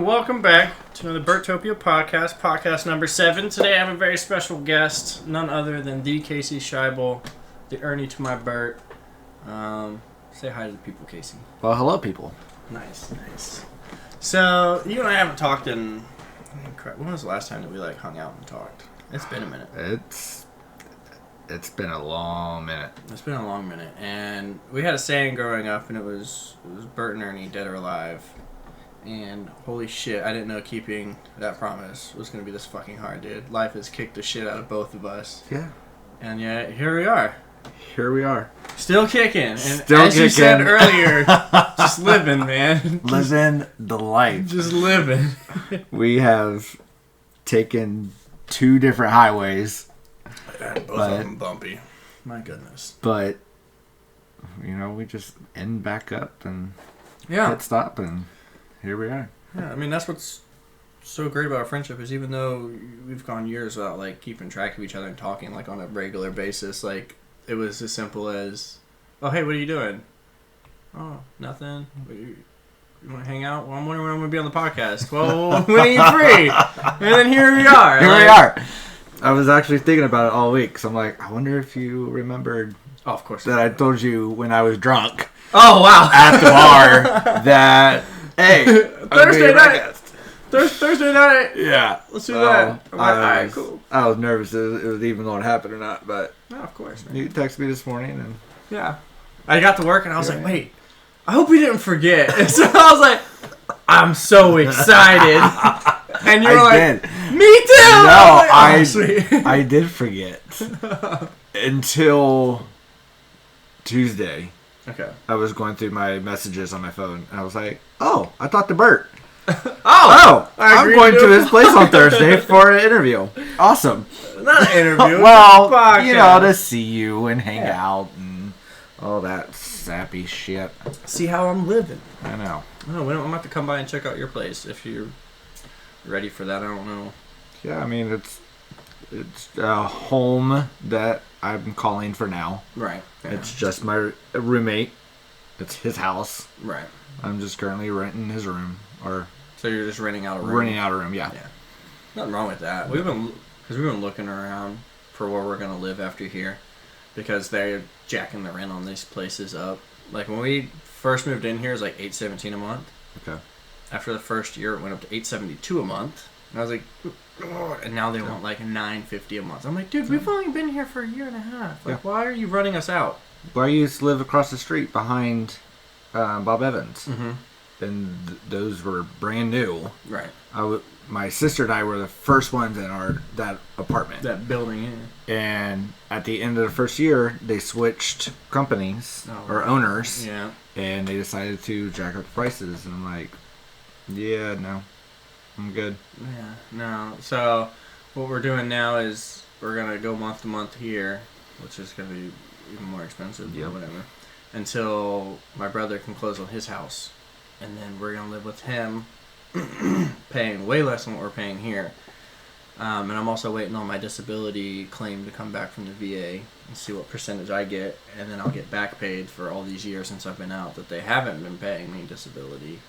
welcome back to another Bertopia podcast number 7. Today I have a very special guest, none other than the KC Schaible, the Ernie to my Bert. Say hi to the people, Casey. Well, hello, people. Nice. So, you and I haven't talked in... When was the last time that we hung out and talked? It's been a minute. It's been a long minute. It's been a long minute. And we had a saying growing up, and it was Bert and Ernie, dead or alive. And holy shit, I didn't know keeping that promise was going to be this fucking hard, dude. Life has kicked the shit out of both of us. Yeah. And yet, here we are. Still kicking. And you said earlier, just living, man. Living the life. Just living. We have taken 2 different highways. And both of them bumpy. My goodness. But, we just end back up and hit stop, and here we are. Yeah, I mean, that's what's so great about our friendship is even though we've gone years without, keeping track of each other and talking, on a regular basis, it was as simple as, oh, hey, what are you doing? Oh, nothing. You want to hang out? Well, I'm wondering when I'm going to be on the podcast. Well, when are you free? And then here we are. Here we are. I was actually thinking about it all week, so I'm like, I wonder if you remembered of course that I told you when I was drunk. Oh, wow. At the bar that, hey, Thursday night. Thursday night. Yeah. Let's do that. All right, cool. I was nervous it was even going to happen or not, but... No, of course, man. You texted me this morning, and... Yeah. I got to work, and I was like, wait, I hope we didn't forget. And so I was like, I'm so excited. And you were like, me too! No, I did forget. Until Tuesday. Okay. I was going through my messages on my phone, and I was like, oh, I talked to Bert. I'm going to his place on Thursday for an interview. Awesome. Not an interview. Well, to see you and hang out and all that sappy shit. See how I'm living. I know. I'm going to have to come by and check out your place if you're ready for that. I don't know. Yeah, I mean, it's a home that I'm calling for now. Right. Yeah. It's just my roommate. It's his house. Right. I'm just currently renting his room. So you're just renting out a room? Renting out a room, yeah. Nothing wrong with that. We've been looking around for where we're going to live after here because they're jacking the rent on these places up. When we first moved in here, it was $817 a month. Okay. After the first year, it went up to $872 a month. And I was like, oh, and now they want $950 a month. I'm like, dude, we've only been here for a year and a half. Why are you running us out? Well, I used to live across the street behind Bob Evans. Mm-hmm. And those were brand new. Right. My sister and I were the first ones in that apartment. That building, yeah. And at the end of the first year, they switched companies or owners. Yeah. And they decided to jack up the prices. And I'm like, yeah, no. I'm good. Yeah, no. So what we're doing now is we're going to go month to month here, which is going to be even more expensive or whatever, until my brother can close on his house. And then we're going to live with him, paying way less than what we're paying here. And I'm also waiting on my disability claim to come back from the VA and see what percentage I get. And then I'll get back paid for all these years since I've been out that they haven't been paying me disability.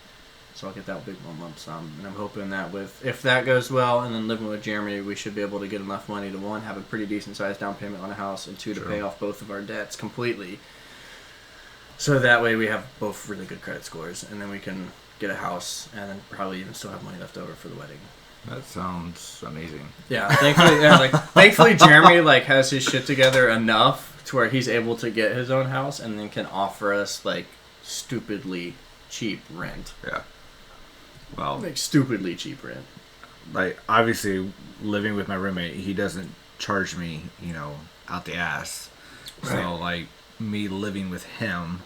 So I'll get that big one lump sum. And I'm hoping that if that goes well and then living with Jeremy, we should be able to get enough money to, 1, have a pretty decent sized down payment on a house, and 2, to pay off both of our debts completely. So that way we have both really good credit scores, and then we can get a house, and then probably even still have money left over for the wedding. That sounds amazing. Yeah, thankfully Jeremy has his shit together enough to where he's able to get his own house, and then can offer us stupidly cheap rent. Yeah. Well, stupidly cheap rent. Obviously, living with my roommate, he doesn't charge me, out the ass. Right. So me living with him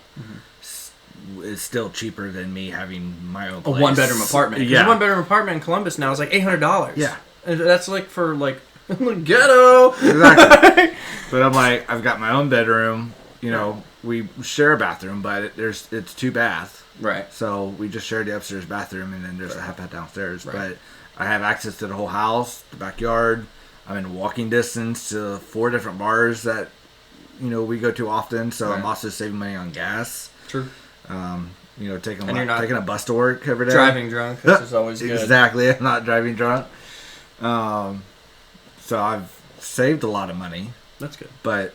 is still cheaper than me having my own place. A 1-bedroom apartment. Yeah. A 1-bedroom apartment in Columbus now is $800. Yeah. And that's for ghetto. Exactly. But I'm I've got my own bedroom. We share a bathroom, but it's 2 bath. Right. So we just share the upstairs bathroom, and then there's a half bath downstairs. Right. But I have access to the whole house, the backyard. I'm in walking distance to 4 different bars that we go to often, so I'm also saving money on gas. True. taking a bus to work every day. Driving drunk, which is always good. Exactly, I'm not driving drunk. So I've saved a lot of money. That's good. But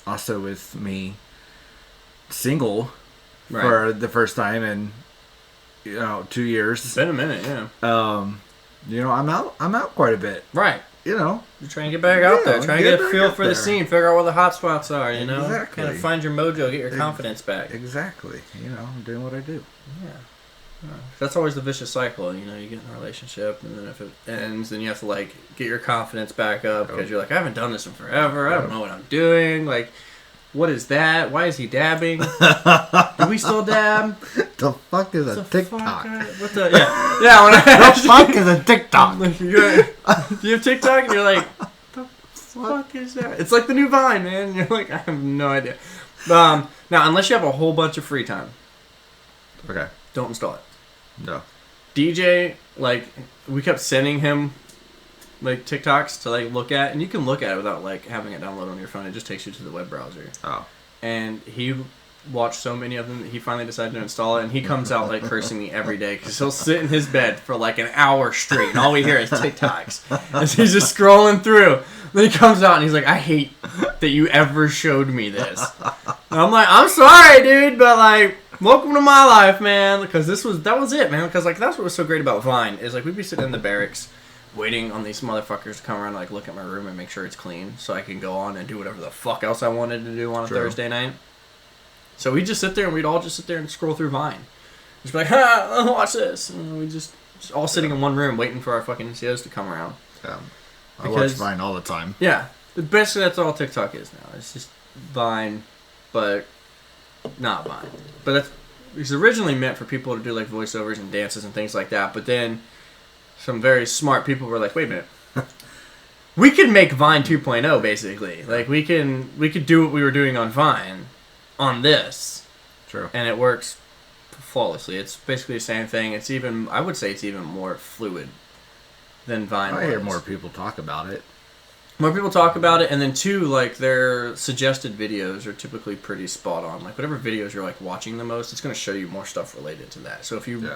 also with me single for the first time in 2 years. It's been a minute, yeah. I'm out quite a bit. Right. You're trying to get back out there. Trying to get a feel for the scene. Figure out where the hot spots are, Exactly. Kind of find your mojo, get your confidence back. Exactly. I'm doing what I do. Yeah. That's always the vicious cycle. You get in a relationship, and then if it ends, then you have to, get your confidence back up because you're like, I haven't done this in forever. I don't know what I'm doing. What is that? Why is he dabbing? Do we still dab? The fuck is a TikTok? What the? Yeah. When the fuck is a TikTok? You have TikTok, and you're like, what the fuck is that? It's like the new Vine, man. You're like, I have no idea. Now, unless you have a whole bunch of free time, okay, don't install it. No. DJ, we kept sending him TikToks to look at, and you can look at it without having it download on your phone. It just takes you to the web browser. Oh. And he watched so many of them that he finally decided to install it, and he comes out cursing me every day because he'll sit in his bed for an hour straight, and all we hear is TikToks as he's just scrolling through. Then he comes out and he's like, I hate that you ever showed me this. And I'm like, I'm sorry, dude, but welcome to my life, man, because that was it, man, because that's what was so great about Vine is we'd be sitting in the barracks waiting on these motherfuckers to come around and look at my room and make sure it's clean so I can go on and do whatever the fuck else I wanted to do on a Thursday night. So we'd just sit there and we'd all just sit there and scroll through Vine. Just be like, watch this. And we just all sitting in one room waiting for our fucking NCOs to come around. I watch Vine all the time. Yeah. Basically that's all TikTok is now. It's just Vine, but not Vine. But it's originally meant for people to do voiceovers and dances and things like that, but then some very smart people were like, wait a minute. We could make Vine 2.0 basically. We could do what we were doing on Vine on this. True. And it works flawlessly. It's basically the same thing. I would say it's even more fluid than Vine was. I hear more people talk about it. More people talk about it, and then two, their suggested videos are typically pretty spot on. Whatever videos you're watching the most, it's going to show you more stuff related to that. So if you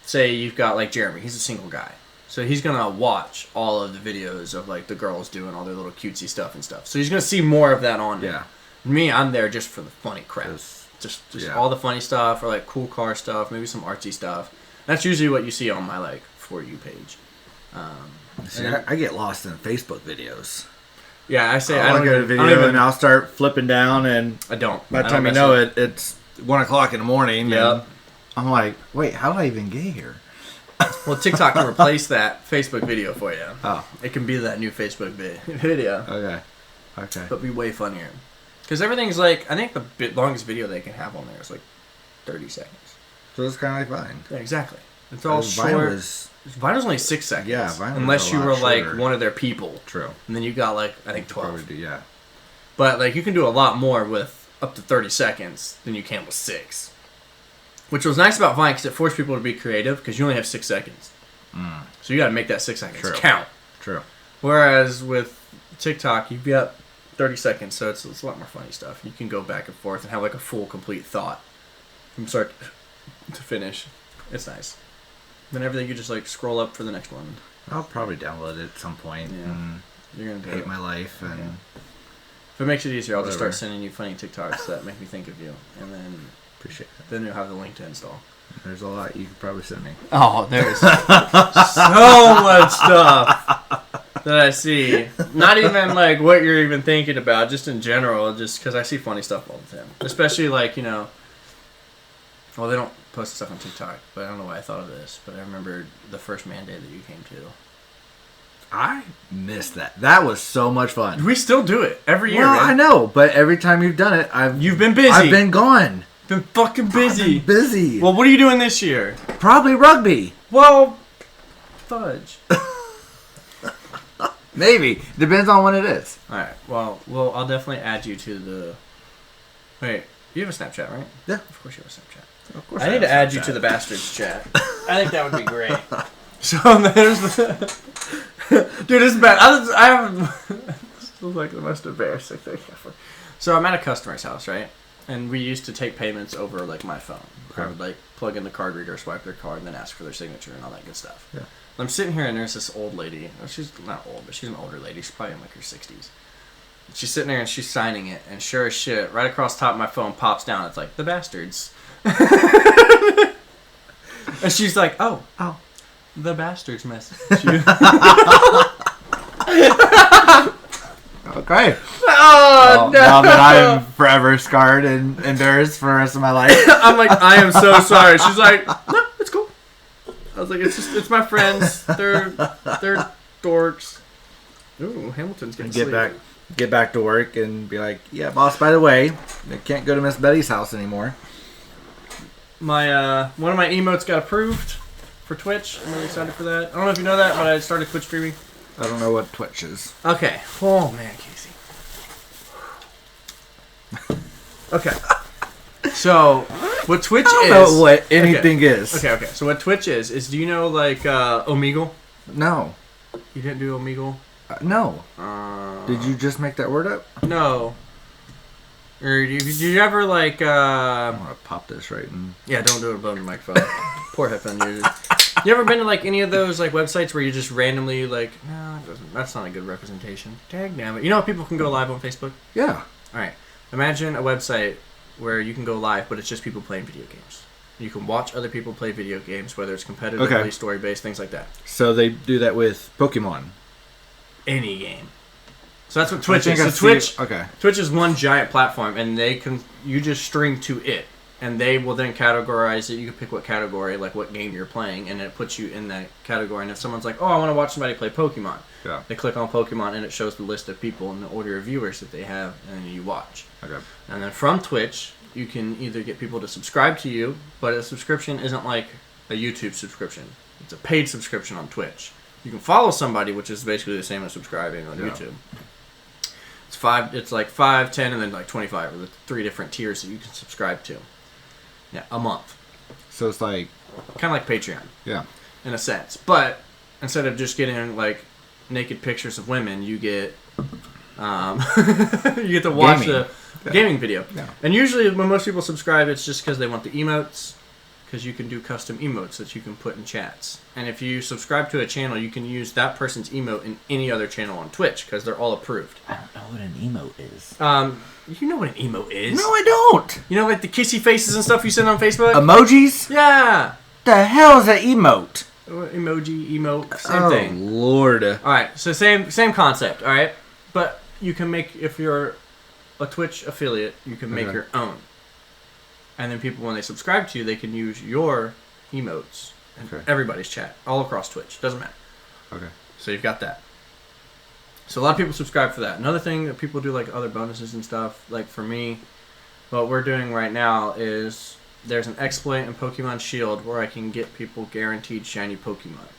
say you've got Jeremy, he's a single guy, so he's going to watch all of the videos of the girls doing all their little cutesy stuff and stuff. So he's going to see more of that on there. Me, I'm there just for the funny crap, just all the funny stuff or cool car stuff, maybe some artsy stuff. That's usually what you see on my For You page. See, I get lost in Facebook videos. Yeah, I say I'll look at a video and I'll start flipping down, and I don't. By the time you know it, it's 1:00 in the morning. Yep. I'm like, wait, how did I even get here? Well, TikTok can replace that Facebook video for you. Oh, it can be that new Facebook video. Okay. But be way funnier, because everything's I think the longest video they can have on there is 30 seconds. So it's kind of like Vine. Yeah, exactly. It's all short. Vine's only 6 seconds. Yeah, Vine. Unless you were one of their people. True. And then you got I think 12. Probably do, yeah. But you can do a lot more with up to 30 seconds than you can with 6. Which was nice about Vine because it forced people to be creative because you only have 6 seconds. So you got to make that 6 seconds count. True. Whereas with TikTok, you've got 30 seconds, so it's a lot more funny stuff. You can go back and forth and have a full, complete thought from start to finish. It's nice. Then everything you just scroll up for the next one. I'll probably download it at some point. Yeah. And you're gonna hate my life, and if it makes it easier, I'll just start sending you funny TikToks that make me think of you, and then appreciate it. Then you'll have the link to install. There's a lot you could probably send me. Oh, there's so much stuff that I see. Not even what you're even thinking about, just in general, just because I see funny stuff all the time. Especially well, they don't post stuff on TikTok, but I don't know why I thought of this, but I remember the first mandate that you came to. I missed that. That was so much fun. We still do it every year, man. I know, but every time you've done it, you've been busy. I've been gone. Been fucking busy. Busy. Well, what are you doing this year? Probably rugby. Well, fudge. Maybe. Depends on when it is. Alright, well, I'll definitely add you to the... Wait, you have a Snapchat, right? Yeah. Of course you have a Snapchat. Of course I need to add you to the Bastards chat. I think that would be great. So there's the... Dude, this is bad. I have... This is the most embarrassing thing ever. So I'm at a customer's house, right? And we used to take payments over like my phone. Okay. I would like plug in the card reader, swipe their card, and then ask for their signature and all that good stuff. Yeah. I'm sitting here and there's this old lady. She's not old, but she's an older lady. She's probably in like her 60s. She's sitting there and she's signing it, and sure as shit, right across the top of my phone pops down. It's like, the bastards. And she's like, oh, the bastards message you. Okay. Oh, no. Now that I'm forever scarred and embarrassed for the rest of my life. I'm like, I am so sorry. She's like, no, it's cool. I was like, it's my friends. They're dorks. Ooh, Hamilton's getting sleepy. Get back to work and be like, yeah, boss, by the way, I can't go to Miss Betty's house anymore. My one of my emotes got approved for Twitch. I'm really excited for that. I don't know if you know that, but I started Twitch streaming. I don't know what Twitch is. Okay. Oh man, Casey. Okay. So, what Twitch is? I don't know what anything is. Okay. So what Twitch is do you know like Omegle? No. You didn't do Omegle? No. Did you just make that word up? No. Or did you ever like? I'm gonna pop this right in. Yeah, don't do it above the microphone. Poor headphone users. You ever been to like any of those like websites where you just randomly like? No, it doesn't. That's not a good representation. Dang damn it! You know how people can go live on Facebook? Yeah. All right. Imagine a website where you can go live, but it's just people playing video games. You can watch other people play video games, whether it's competitively, story-based, things like that. So they do that with Pokemon. Any game. So that's what Twitch is. So Twitch is one giant platform, and you just stream to it, and they will then categorize it. You can pick what category, like what game you're playing, and it puts you in that category. And if someone's like, oh, I want to watch somebody play Pokemon, they click on Pokemon, and it shows the list of people and the order of viewers that they have, and then you watch. Okay. And then from Twitch, you can either get people to subscribe to you, but a subscription isn't like a YouTube subscription. It's a paid subscription on Twitch. You can follow somebody, which is basically the same as subscribing on YouTube. It's like 5, 10, and then like 25, or the 3 different tiers that you can subscribe to. Yeah, a month. So it's like kind of like Patreon. Yeah. In a sense, but instead of just getting like naked pictures of women, you get you get to watch a gaming video. Yeah. And usually when most people subscribe, it's just because they want the emotes, because you can do custom emotes that you can put in chats. And if you subscribe to a channel, you can use that person's emote in any other channel on Twitch because they're all approved. I don't know what an emote is. You know what an emote is? No, I don't. You know, like the kissy faces and stuff you send on Facebook? Emojis? Yeah. The hell is an emote? Emoji, emote, same thing. Oh, Lord. Alright, so same concept, alright? But you can make, if you're a Twitch affiliate, you can make your own. And then people, when they subscribe to you, they can use your emotes in everybody's chat, all across Twitch. Doesn't matter. Okay. So you've got that. So a lot of people subscribe for that. Another thing that people do, like other bonuses and stuff, like for me, what we're doing right now is there's an exploit in Pokemon Shield where I can get people guaranteed shiny Pokemon.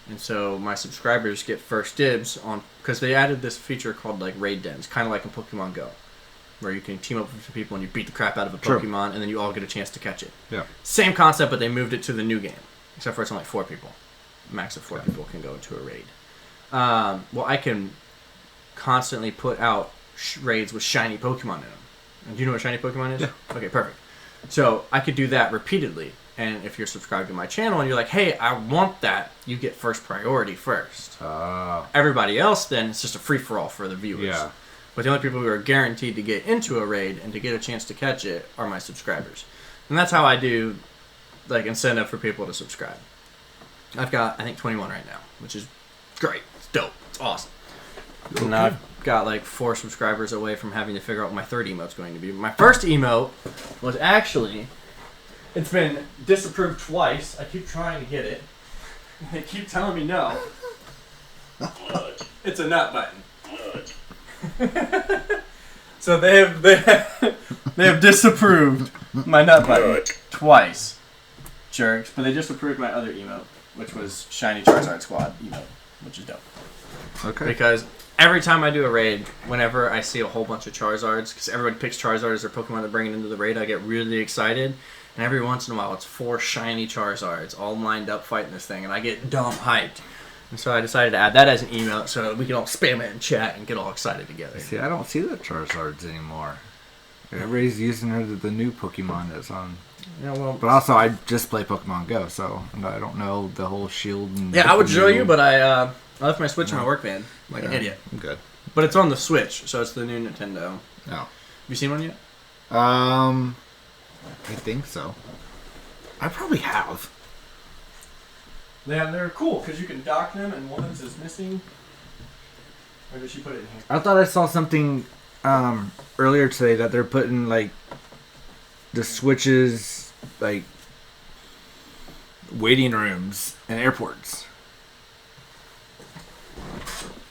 And so my subscribers get first dibs on, because they added this feature called like raid dens, kind of like in Pokemon Go, where you can team up with people and you beat the crap out of a Pokemon and then you all get a chance to catch it. Yeah. Same concept, but they moved it to the new game, except for it's only 4 people. Max of 4 people can go into a raid. Well, I can constantly put out raids with shiny Pokemon in them. And do you know what shiny Pokemon is? Yeah. Okay, perfect. So I could do that repeatedly. And if you're subscribed to my channel and you're like, hey, I want that, you get first priority first. Everybody else, then, it's just a free-for-all for the viewers. Yeah. But the only people who are guaranteed to get into a raid and to get a chance to catch it are my subscribers. And that's how I do, like, incentive for people to subscribe. I've got, I think, 21 right now, which is great. It's dope. It's awesome. Okay. And I've got, like, 4 subscribers away from having to figure out what my third emote's going to be. My first emote was actually... It's been disapproved twice. I keep trying to get it. They keep telling me no. It's a nut button. So they have disapproved my nut button twice. Jerks. But they just approved my other emote, which was Shiny Charizard Squad emote, which is dope. Okay. Because every time I do a raid, whenever I see a whole bunch of Charizards, because everybody picks Charizard as their Pokemon they're bringing into the raid, I get really excited. And every once in a while, it's 4 shiny Charizards all lined up fighting this thing, and I get dumb hyped. And so I decided to add that as an email so we can all spam it in chat and get all excited together. See, I don't see the Charizards anymore. Everybody's using the new Pokemon that's on. Yeah, well, but also I just play Pokemon Go, so I don't know the whole Shield. And I would show you, but I left my Switch in my work van like an idiot. I'm good. But it's on the Switch, so it's the new Nintendo. No. Have you seen one yet? I think so. I probably have. Yeah, they're cool because you can dock them, and one is missing. Or did she put it in here? I thought I saw something earlier today that they're putting like the Switches like waiting rooms in airports.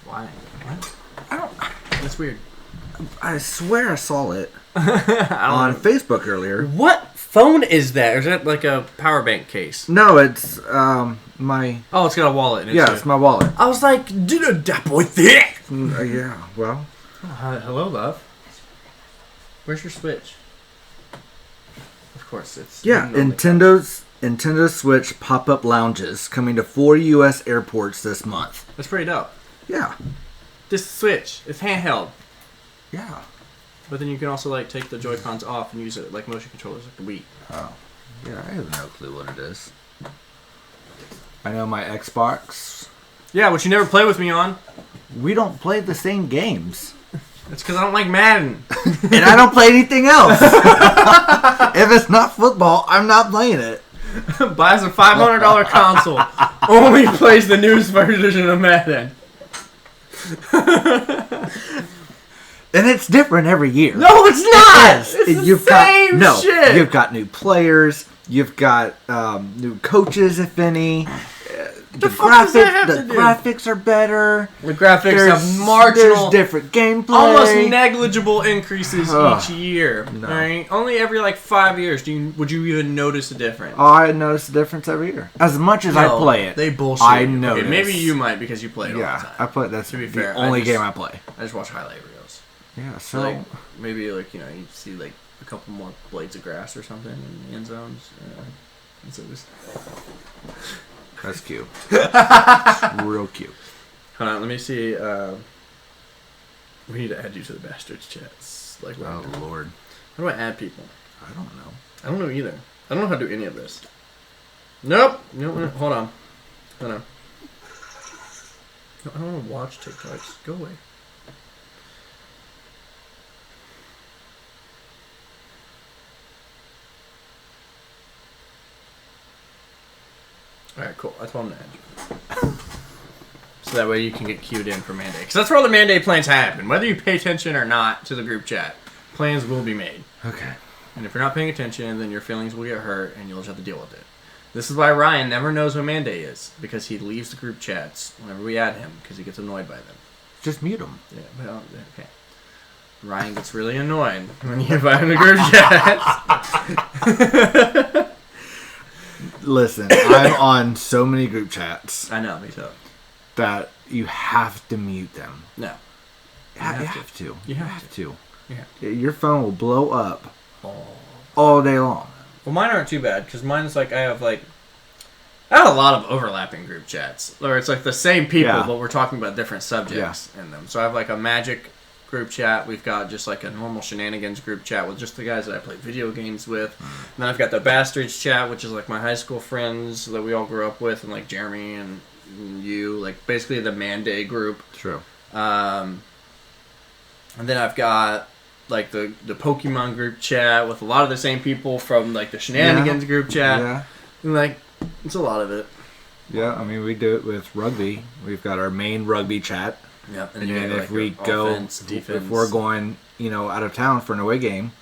Why? What? I don't. That's weird. I swear I saw it on Facebook earlier. What phone is that? Or is that like a power bank case? No, it's my. Oh, it's got a wallet in it. It's my wallet. I was like, dude, that boy thick. Yeah, well. Hello, love. Where's your Switch? Of course, it's... Yeah, Nintendo Switch pop-up lounges coming to 4 U.S. airports this month. That's pretty dope. Yeah. This Switch, it's handheld. Yeah. But then you can also like take the Joy-Cons off and use it like motion controllers like the Wii. Oh. Yeah, I have no clue what it is. I know my Xbox. Yeah, which you never play with me on. We don't play the same games. It's because I don't like Madden. And I don't play anything else. If it's not football, I'm not playing it. Buys a $500 console. Only plays the newest version of Madden. And it's different every year. No, it's not. It's the same shit. You've got new players. You've got new coaches, if any. The graphics are better. The graphics have marginal, there's different gameplay, almost negligible increases each year. No. Right? Only every like 5 years would you even notice a difference? Oh, I notice a difference every year. As much as I play it, they bullshit. I know. Okay, maybe you might because you play it all the time. I play. That's to be the fair, only game I play. I just watch highlight reels. Yeah, so like maybe like you see like a couple more blades of grass or something in the end zones. And so just. That's cute. It's real cute. Hold on, let me see. We need to add you to the bastards chats. Like, oh Lord, how do I add people? I don't know. I don't know either. I don't know how to do any of this. Nope. No, hold on. Hold on. No, I don't want to watch TikToks. Go away. Alright, cool. I told him to add you. So that way you can get queued in for Manday. Because that's where all the Manday plans happen. Whether you pay attention or not to the group chat, plans will be made. Okay. And if you're not paying attention, then your feelings will get hurt and you'll just have to deal with it. This is why Ryan never knows when Manday is. Because he leaves the group chats whenever we add him. Because he gets annoyed by them. Just mute him. Yeah, well, okay. Ryan gets really annoyed when you invite him to group chats. Listen, I'm on so many group chats. I know, me too. That you have to mute them. No. You have to. You have to. Yeah. Your phone will blow up all day long. Well, mine aren't too bad, because mine's like, I have a lot of overlapping group chats. Where it's like the same people, but we're talking about different subjects in them. So I have like a Magic group chat. We've got just like a normal shenanigans group chat with just the guys that I play video games with. And then I've got the Bastards chat, which is like my high school friends that we all grew up with, and like Jeremy and you, like basically the Manday group. True. And then I've got like the Pokemon group chat with a lot of the same people from like the shenanigans group chat. Yeah. And like it's a lot of it. Yeah, I mean we do it with rugby. We've got our main rugby chat. Yep. And then if we go, offense, defense. If we're going, out of town for an away game,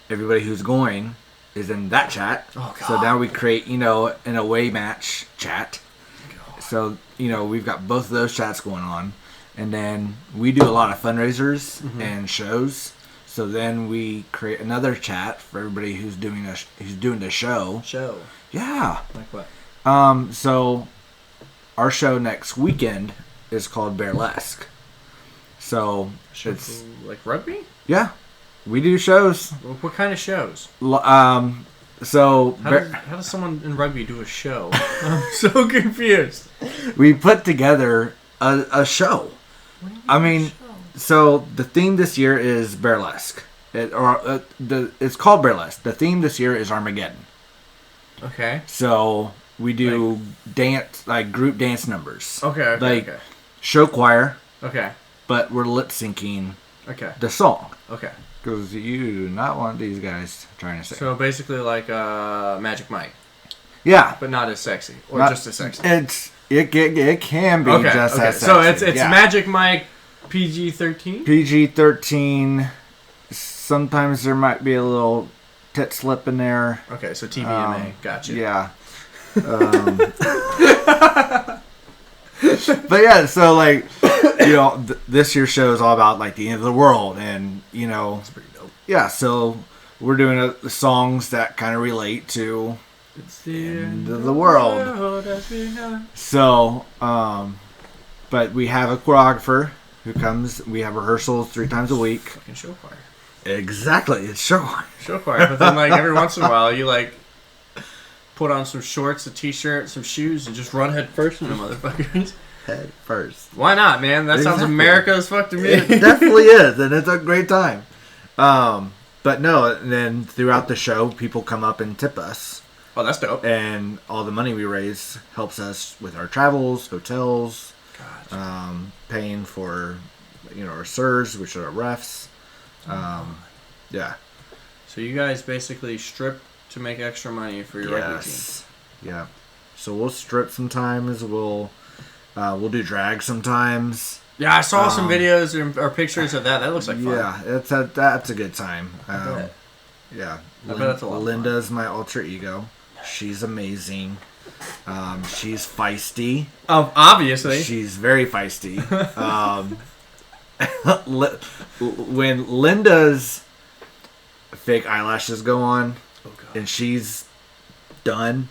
everybody who's going is in that chat. Oh, God. So now we create, an away match chat. God. So, we've got both of those chats going on. And then we do a lot of fundraisers and shows. So then we create another chat for everybody who's doing the show. Show? Yeah. Like what? So our show next weekend is called Burlesque. So it's like rugby? Yeah. We do shows. What kind of shows? So how does someone in rugby do a show? I'm so confused. We put together a show. I mean, so the theme this year is burlesque. It's called burlesque. The theme this year is Armageddon. Okay. So we do dance, like group dance numbers. Okay. Like show choir. Okay. But we're lip syncing. Okay. The song. Okay. Because you do not want these guys trying to sing. So basically, like Magic Mike. Yeah. But not as sexy, or just as sexy. It can be just as sexy. So it's Magic Mike, PG-13. PG-13. Sometimes there might be a little tit slip in there. Okay, so TVMA. Gotcha. Yeah. But yeah, so like, this year's show is all about like the end of the world, and that's pretty dope. Yeah, so we're doing songs that kind of relate to it's the end of the world. So, but we have a choreographer who comes. We have rehearsals 3 times a week. Fucking show choir. Exactly, it's show choir. Show choir, but then like every once in a while you like put on some shorts, a t-shirt, some shoes, and just run head first into motherfuckers. Head first. Why not, man? That sounds America as fuck to me. It definitely is, and it's a great time. But no, and then throughout the show, people come up and tip us. Oh, that's dope. And all the money we raise helps us with our travels, hotels, gotcha. Paying for, our SIRs, which are our refs. Yeah. So you guys basically strip to make extra money for your rugby team. Yeah. So we'll strip sometimes. We'll do drag sometimes. Yeah, I saw some videos or pictures of that. That looks like fun. Yeah, that's a good time. Yeah. I bet that's a lot of Linda's my alter ego. She's amazing. She's feisty. Oh, obviously. She's very feisty. When Linda's fake eyelashes go on, and she's done,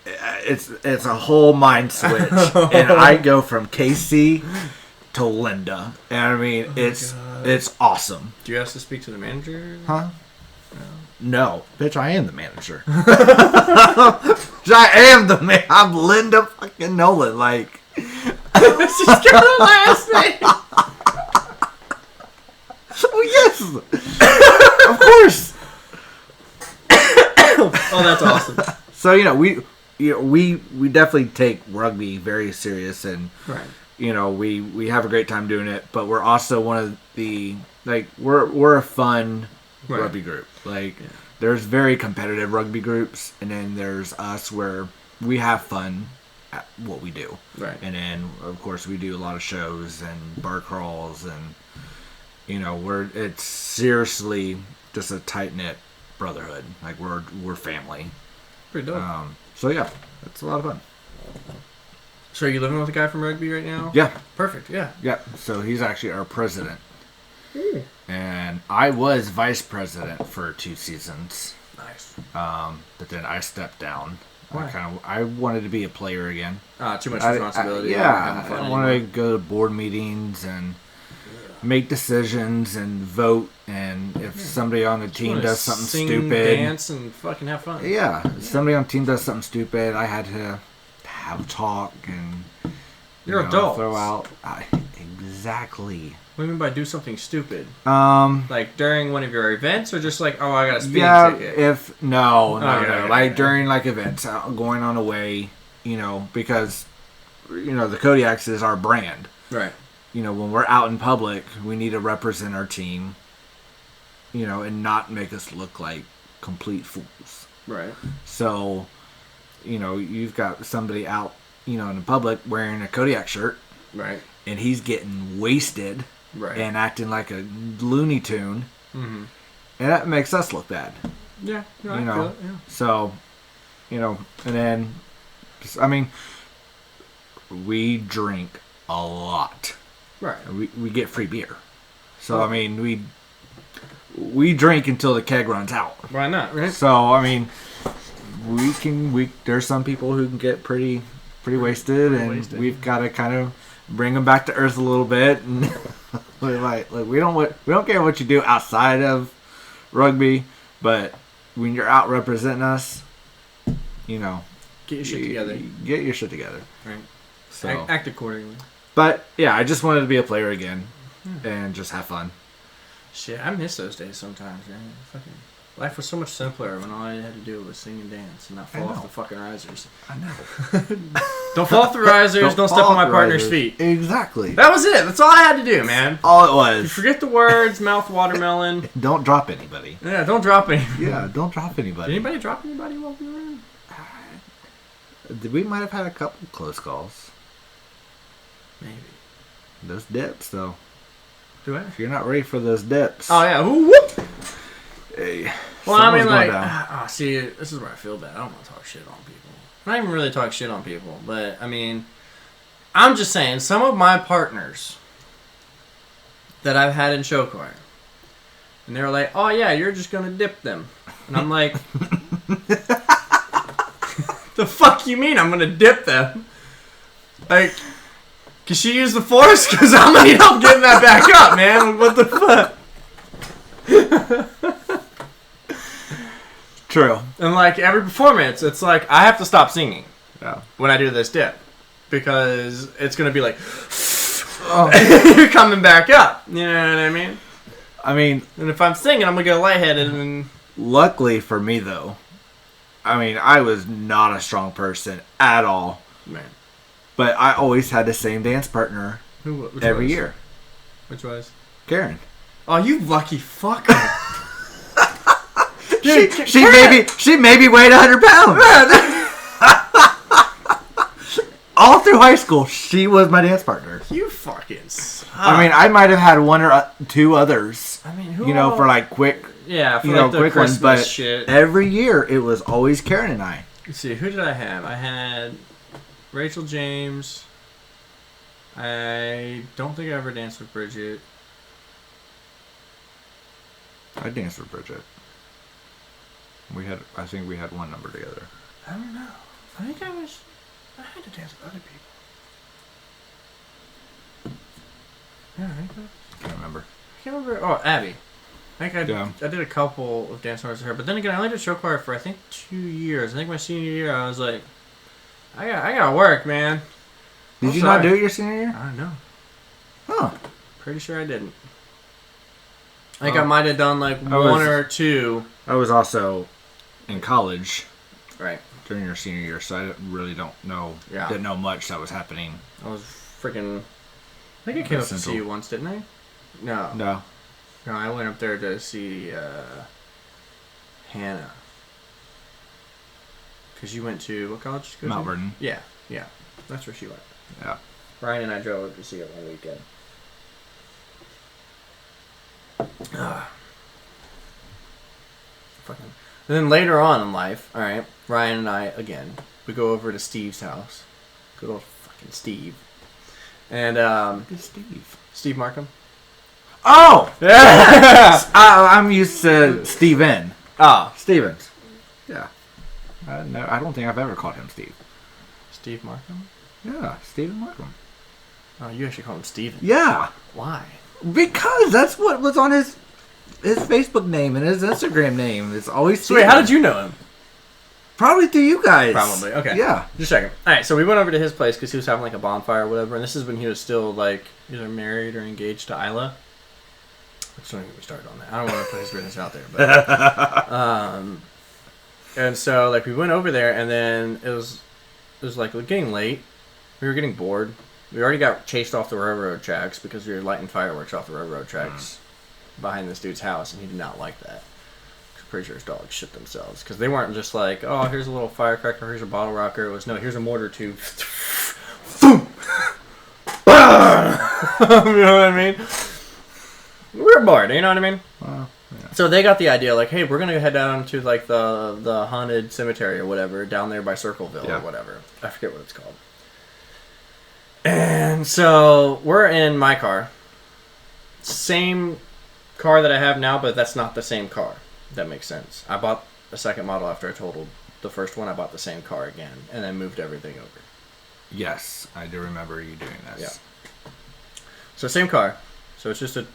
it's a whole mind switch, and I go from KC to Linda, and I mean it's awesome. Do you have to speak to the manager? Huh? No, bitch, I am the manager. I am the man. I'm Linda fucking Nolan. Like, let's just get her last name. Oh yes, of course. Oh, that's awesome. So we definitely take rugby very serious, and we have a great time doing it. But we're also one of the we're a fun rugby group. There's very competitive rugby groups, and then there's us where we have fun at what we do. Right. And then of course we do a lot of shows and bar crawls, and it's seriously just a tight knit brotherhood. Like we're family. Pretty dope. So yeah, it's a lot of fun. So are you living with a guy from rugby right now? Yeah. Perfect. Yeah. Yeah. So he's actually our president. Ooh. And I was vice president for 2 seasons. Nice. But then I stepped down. Why? I wanted to be a player again. Too much responsibility. I wanted to go to board meetings and make decisions and vote, and if somebody on the team does something stupid, dance and fucking have fun. Yeah, if somebody on the team does something stupid, I had to have a talk and you're adults. Throw out exactly. What do you mean by do something stupid? Like during one of your events, or just like, oh, I got a speeding ticket? No. During like events, going on a way, because the Kodiaks is our brand, right? When we're out in public, we need to represent our team, and not make us look like complete fools. Right. So, you've got somebody out, in the public wearing a Kodiak shirt. Right. And he's getting wasted. Right. And acting like a Looney Tune. Mm-hmm. And that makes us look bad. Yeah. No, I feel it, yeah. So, and then, we drink a lot. Right. We get free beer. So, we drink until the keg runs out. Why not, right? So, there's some people who can get pretty wasted, and we've got to kind of bring them back to earth a little bit, and we don't care what you do outside of rugby, but when you're out representing us, get your shit together. Get your shit together. Right. So act accordingly. But yeah, I just wanted to be a player again and just have fun. Shit, I miss those days sometimes, man. Fucking life was so much simpler when all I had to do was sing and dance and not fall off the fucking risers. I know. Don't fall off the risers. Don't step on my partner's feet. Exactly. That was it. That's all I had to do, man. All it was. You forget the words, mouth watermelon. Don't drop anybody. Yeah, don't drop any. Yeah, don't drop anybody. Did anybody drop anybody while we were in? We might have had a couple close calls. Maybe. Those dips, though. Do I? If you're not ready for those dips. Oh, yeah. Ooh, whoop. Hey, Well, I mean, someone's like, going down. see, this is where I feel bad. I don't want to talk shit on people. I don't even really talk shit on people, but, I mean, I'm just saying, some of my partners that I've had in show choir, and they're like, oh, yeah, you're just going to dip them. And I'm like, the fuck you mean I'm going to dip them? Like, can she use the force? Because I'm going to need help getting that back up, man. What the fuck? True. And like every performance, it's like I have to stop singing Yeah. when I do this dip because it's gonna be like you're coming back up. You know what I mean? I mean, And if I'm singing, I'm gonna get lightheaded and luckily for me, though, I mean, I was not a strong person at all. man. But I always had the same dance partner Which every was? year. Which was? Karen. Oh, you lucky fucker! She maybe weighed 100 pounds. All through high school, she was my dance partner. You fucking suck. I mean, I might have had one or two others. I mean, who? You know, for like quick, yeah, for you like know, the quick Christmas ones. But shit. every year, it was always Karen and I. Let's see, who did I have? I had Rachel James. I don't think I ever danced with Bridget. I danced with Bridget. I think we had one number together. I don't know. I think I had to dance with other people. Yeah, I think I Can't remember. can't remember. Oh, Abby. I think Yeah. I did a couple of dance numbers with her, but then again, I only did show choir for I think 2 years. I think my senior year, I was like, I gotta work, man. Did I'm you sorry. not do it your senior year? I don't know. Huh. Pretty sure I didn't. I think I might have done like I one was- or two. I was also in college Right. during your senior year, so I really don't know. Yeah. Didn't know much that was happening. I was freaking. I think I came up to Central. see you once, didn't I? No. No. No, I went up there to see Hannah. Because you went to, what college did you go Mount to? Vernon. Yeah, yeah. That's where she went. Yeah. Ryan and I drove up to see her one weekend. Fucking. And then later on in life, alright, Ryan and I, again, we go over to Steve's house. Good old fucking Steve. And, It's Steve. Steve Markham. Oh! Yeah! I'm used to Steven. Ah, Stevens. Yeah. I don't think I've ever called him Steve. Steve Markham? Yeah, Steven Markham. Oh, you actually call him Steven. Yeah, Why? because that's what was on his Facebook name and his Instagram name. It's always So wait, Steven. how did you know him? Probably through you guys. Probably. Okay. Yeah. Just a second. Alright, so we went over to his place because he was having like a bonfire or whatever, and this is when he was still like either married or engaged to Isla. Let's don't get me started on that. I don't want to put his business out there, but and so like we went over there, and then it was like getting late. We were getting bored. We already got chased off the railroad tracks because we were lighting fireworks off the railroad tracks behind this dude's house, and he did not like that. I'm pretty sure his dogs shit themselves because they weren't just like, oh, here's a little firecracker, here's a bottle rocker. It was no, here's a mortar tube. Boom! You know what I mean? We were bored, you know what I mean? Well, yeah. So they got the idea, like, hey, we're gonna head down to like the haunted cemetery or whatever down there by Circleville or whatever. I forget what it's called. And so we're in my car, same car that I have now, but that's not the same car. If that makes sense. I bought a second model after I totaled the first one. I bought the same car again, and then moved everything over. Yes, I do remember you doing this. Yeah. So same car. So it's just a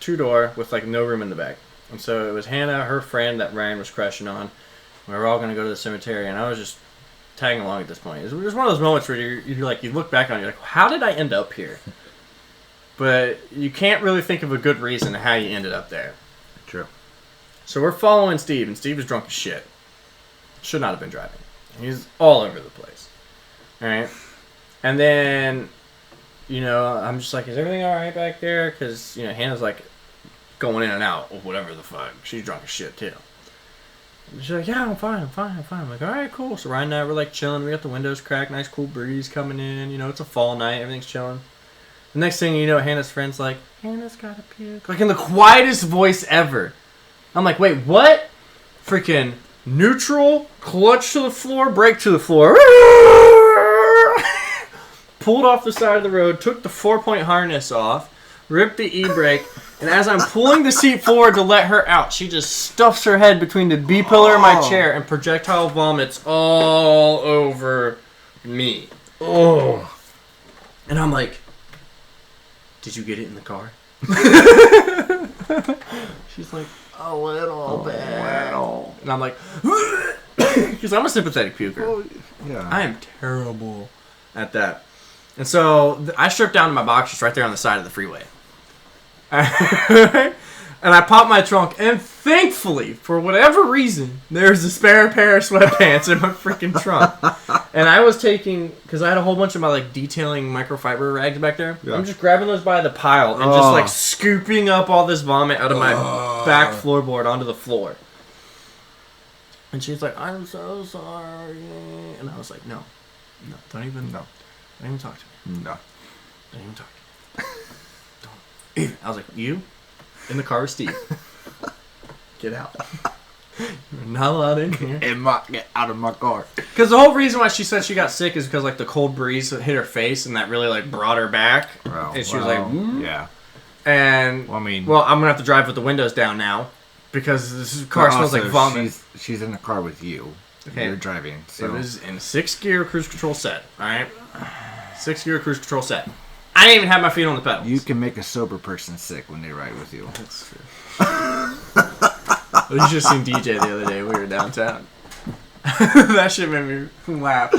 2-door with like no room in the back. And so it was Hannah, her friend that Ryan was crushing on. We were all going to go to the cemetery, and I was just tagging along at this point. It was one of those moments where you're like, you look back on it, you're like, how did I end up here? But you can't really think of a good reason how you ended up there. True. So we're following Steve, and Steve is drunk as shit. Should not have been driving. He's all over the place. Alright? And then, I'm just like, is everything alright back there? Because, Hannah's like going in and out of whatever the fuck. She's drunk as shit, too. And she's like, yeah, I'm fine. I'm like, alright, cool. So Ryan and I were like chilling. We got the windows cracked, nice cool breeze coming in. It's a fall night. Everything's chilling. The next thing you know, Hannah's friend's like, Hannah's got a puke. Like in the quietest voice ever. I'm like, wait, what? Freaking neutral, clutch to the floor, brake to the floor. Pulled off the side of the road, took the 4-point harness off, ripped the e-brake, and as I'm pulling the seat forward to let her out, she just stuffs her head between the B-pillar of my chair and projectile vomits all over me. Oh. And I'm like, did you get it in the car? She's like, a little bit. And I'm like, because I'm a sympathetic puker. Oh, yeah. I am terrible at that. And so I stripped down to my boxers right there on the side of the freeway. And I popped my trunk, and thankfully, for whatever reason, there's a spare pair of sweatpants in my freaking trunk. And I was taking, because I had a whole bunch of my detailing microfiber rags back there. Yeah. I'm just grabbing those by the pile and just scooping up all this vomit out of my back floorboard onto the floor. And she's like, I'm so sorry. And I was like, no, don't even talk to me. No. Don't even talk to me. Don't even. I was like, you? In the car with Steve. Get out. You're not allowed in here. Get out of my car. Because the whole reason why she said she got sick is because the cold breeze hit her face and that really brought her back. Oh, and she was like, yeah. And I'm gonna have to drive with the windows down now because this car smells like vomit. She's in the car with you. Okay. You're driving. So. It was in 6-gear cruise control set. All right, 6-gear cruise control set. I didn't even have my feet on the pedals. You can make a sober person sick when they ride with you. That's true. You should have seen DJ the other day. We were downtown. That shit made me laugh.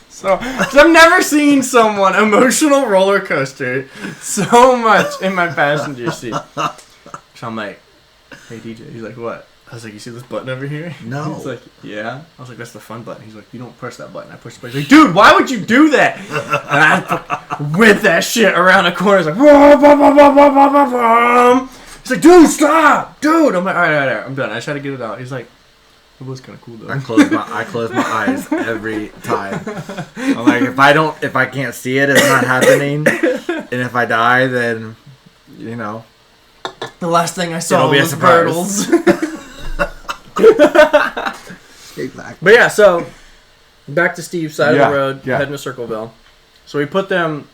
So, cause I've never seen someone emotional roller coaster so much in my passenger seat. So I'm like, hey DJ. He's like, what? I was like, you see this button over here? No. He's like, yeah. I was like, that's the fun button. He's like, you don't push that button. I push the button. He's like, dude, why would you do that? And I whipped that shit around the corner. He's like, he's like, dude, stop, dude. I'm like, all right, I'm done. I try to get it out. He's like, it was kind of cool though. I close my eyes every time. I'm like, if I can't see it, it's not happening. And if I die, then the last thing I saw was turtles. Exactly. But yeah, so back to Steve's side of the road, heading to Circleville. So we put them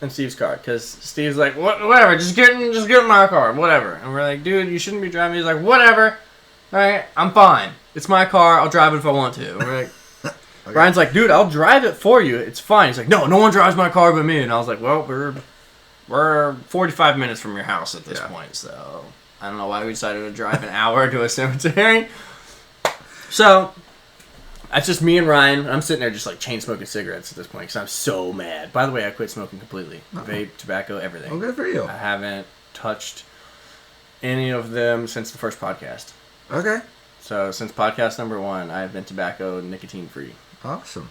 in Steve's car because Steve's like, whatever, just get in my car, whatever. And we're like, dude, you shouldn't be driving. He's like, whatever. All right, I'm fine. It's my car. I'll drive it if I want to. And we're like, okay. Ryan's like, dude, I'll drive it for you. It's fine. He's like, no one drives my car but me. And I was like, well, we're 45 minutes from your house at this point, so I don't know why we decided to drive an hour to a cemetery. So, it's just me and Ryan. I'm sitting there just chain smoking cigarettes at this point because I'm so mad. By the way, I quit smoking completely. Vape, tobacco, everything. Oh, good for you. I haven't touched any of them since the first podcast. Okay. So, since podcast number 1, I've been tobacco nicotine free. Awesome.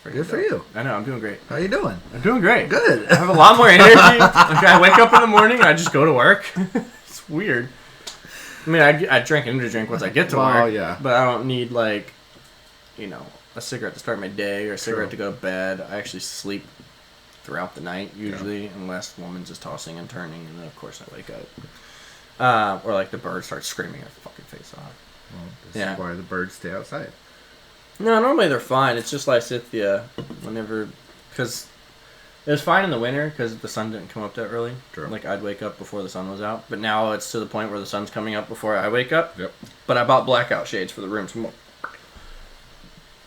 Good for you. I know, I'm doing great. How you doing? I'm doing great. Good. I have a lot more energy. I wake up in the morning and I just go to work. It's weird. I mean, I drink energy drink once I get to work. Yeah. But I don't need, a cigarette to start my day or a cigarette to go to bed. I actually sleep throughout the night, usually, unless woman's just tossing and turning, and then, of course, I wake up. Or, the bird starts screaming her fucking face off. Well, this is why the birds stay outside. No, normally they're fine. It's just Lysithia whenever... Because it was fine in the winter because the sun didn't come up that early. True. I'd wake up before the sun was out. But now it's to the point where the sun's coming up before I wake up. Yep. But I bought blackout shades for the room. So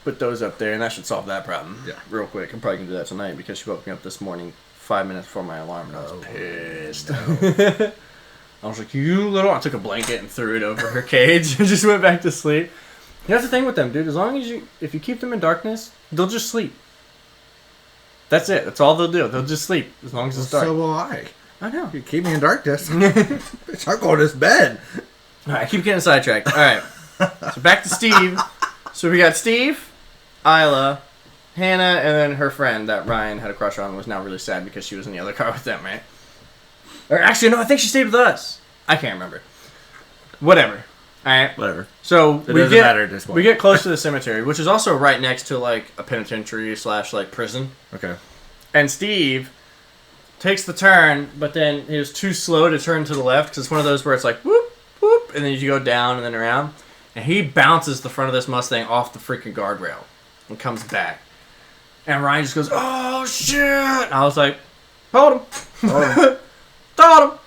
put those up there, and that should solve that problem. Yeah. Real quick. I'm probably going to do that tonight because she woke me up this morning 5 minutes before my alarm, and I was pissed. No. I was like, you little... I took a blanket and threw it over her cage and just went back to sleep. That's the thing with them, dude. As long as if you keep them in darkness, they'll just sleep. That's it. That's all they'll do. They'll just sleep as long as it's dark. So will I. I know. You keep me in darkness. Bitch, I'm going to bed. All right, I keep getting sidetracked. All right. So back to Steve. So we got Steve, Isla, Hannah, and then her friend that Ryan had a crush on was now really sad because she was in the other car with them, right? Or actually, no, I think she stayed with us. I can't remember. Whatever. All right. Whatever. So It doesn't matter at this point. we get close to the cemetery, which is also right next to like a penitentiary / like prison. Okay. And Steve takes the turn, but then he was too slow to turn to the left because it's one of those where it's like whoop whoop, and then you go down and then around, and he bounces the front of this Mustang off the freaking guardrail and comes back. And Ryan just goes, "Oh shit!" And I was like, "Hold him, hold him."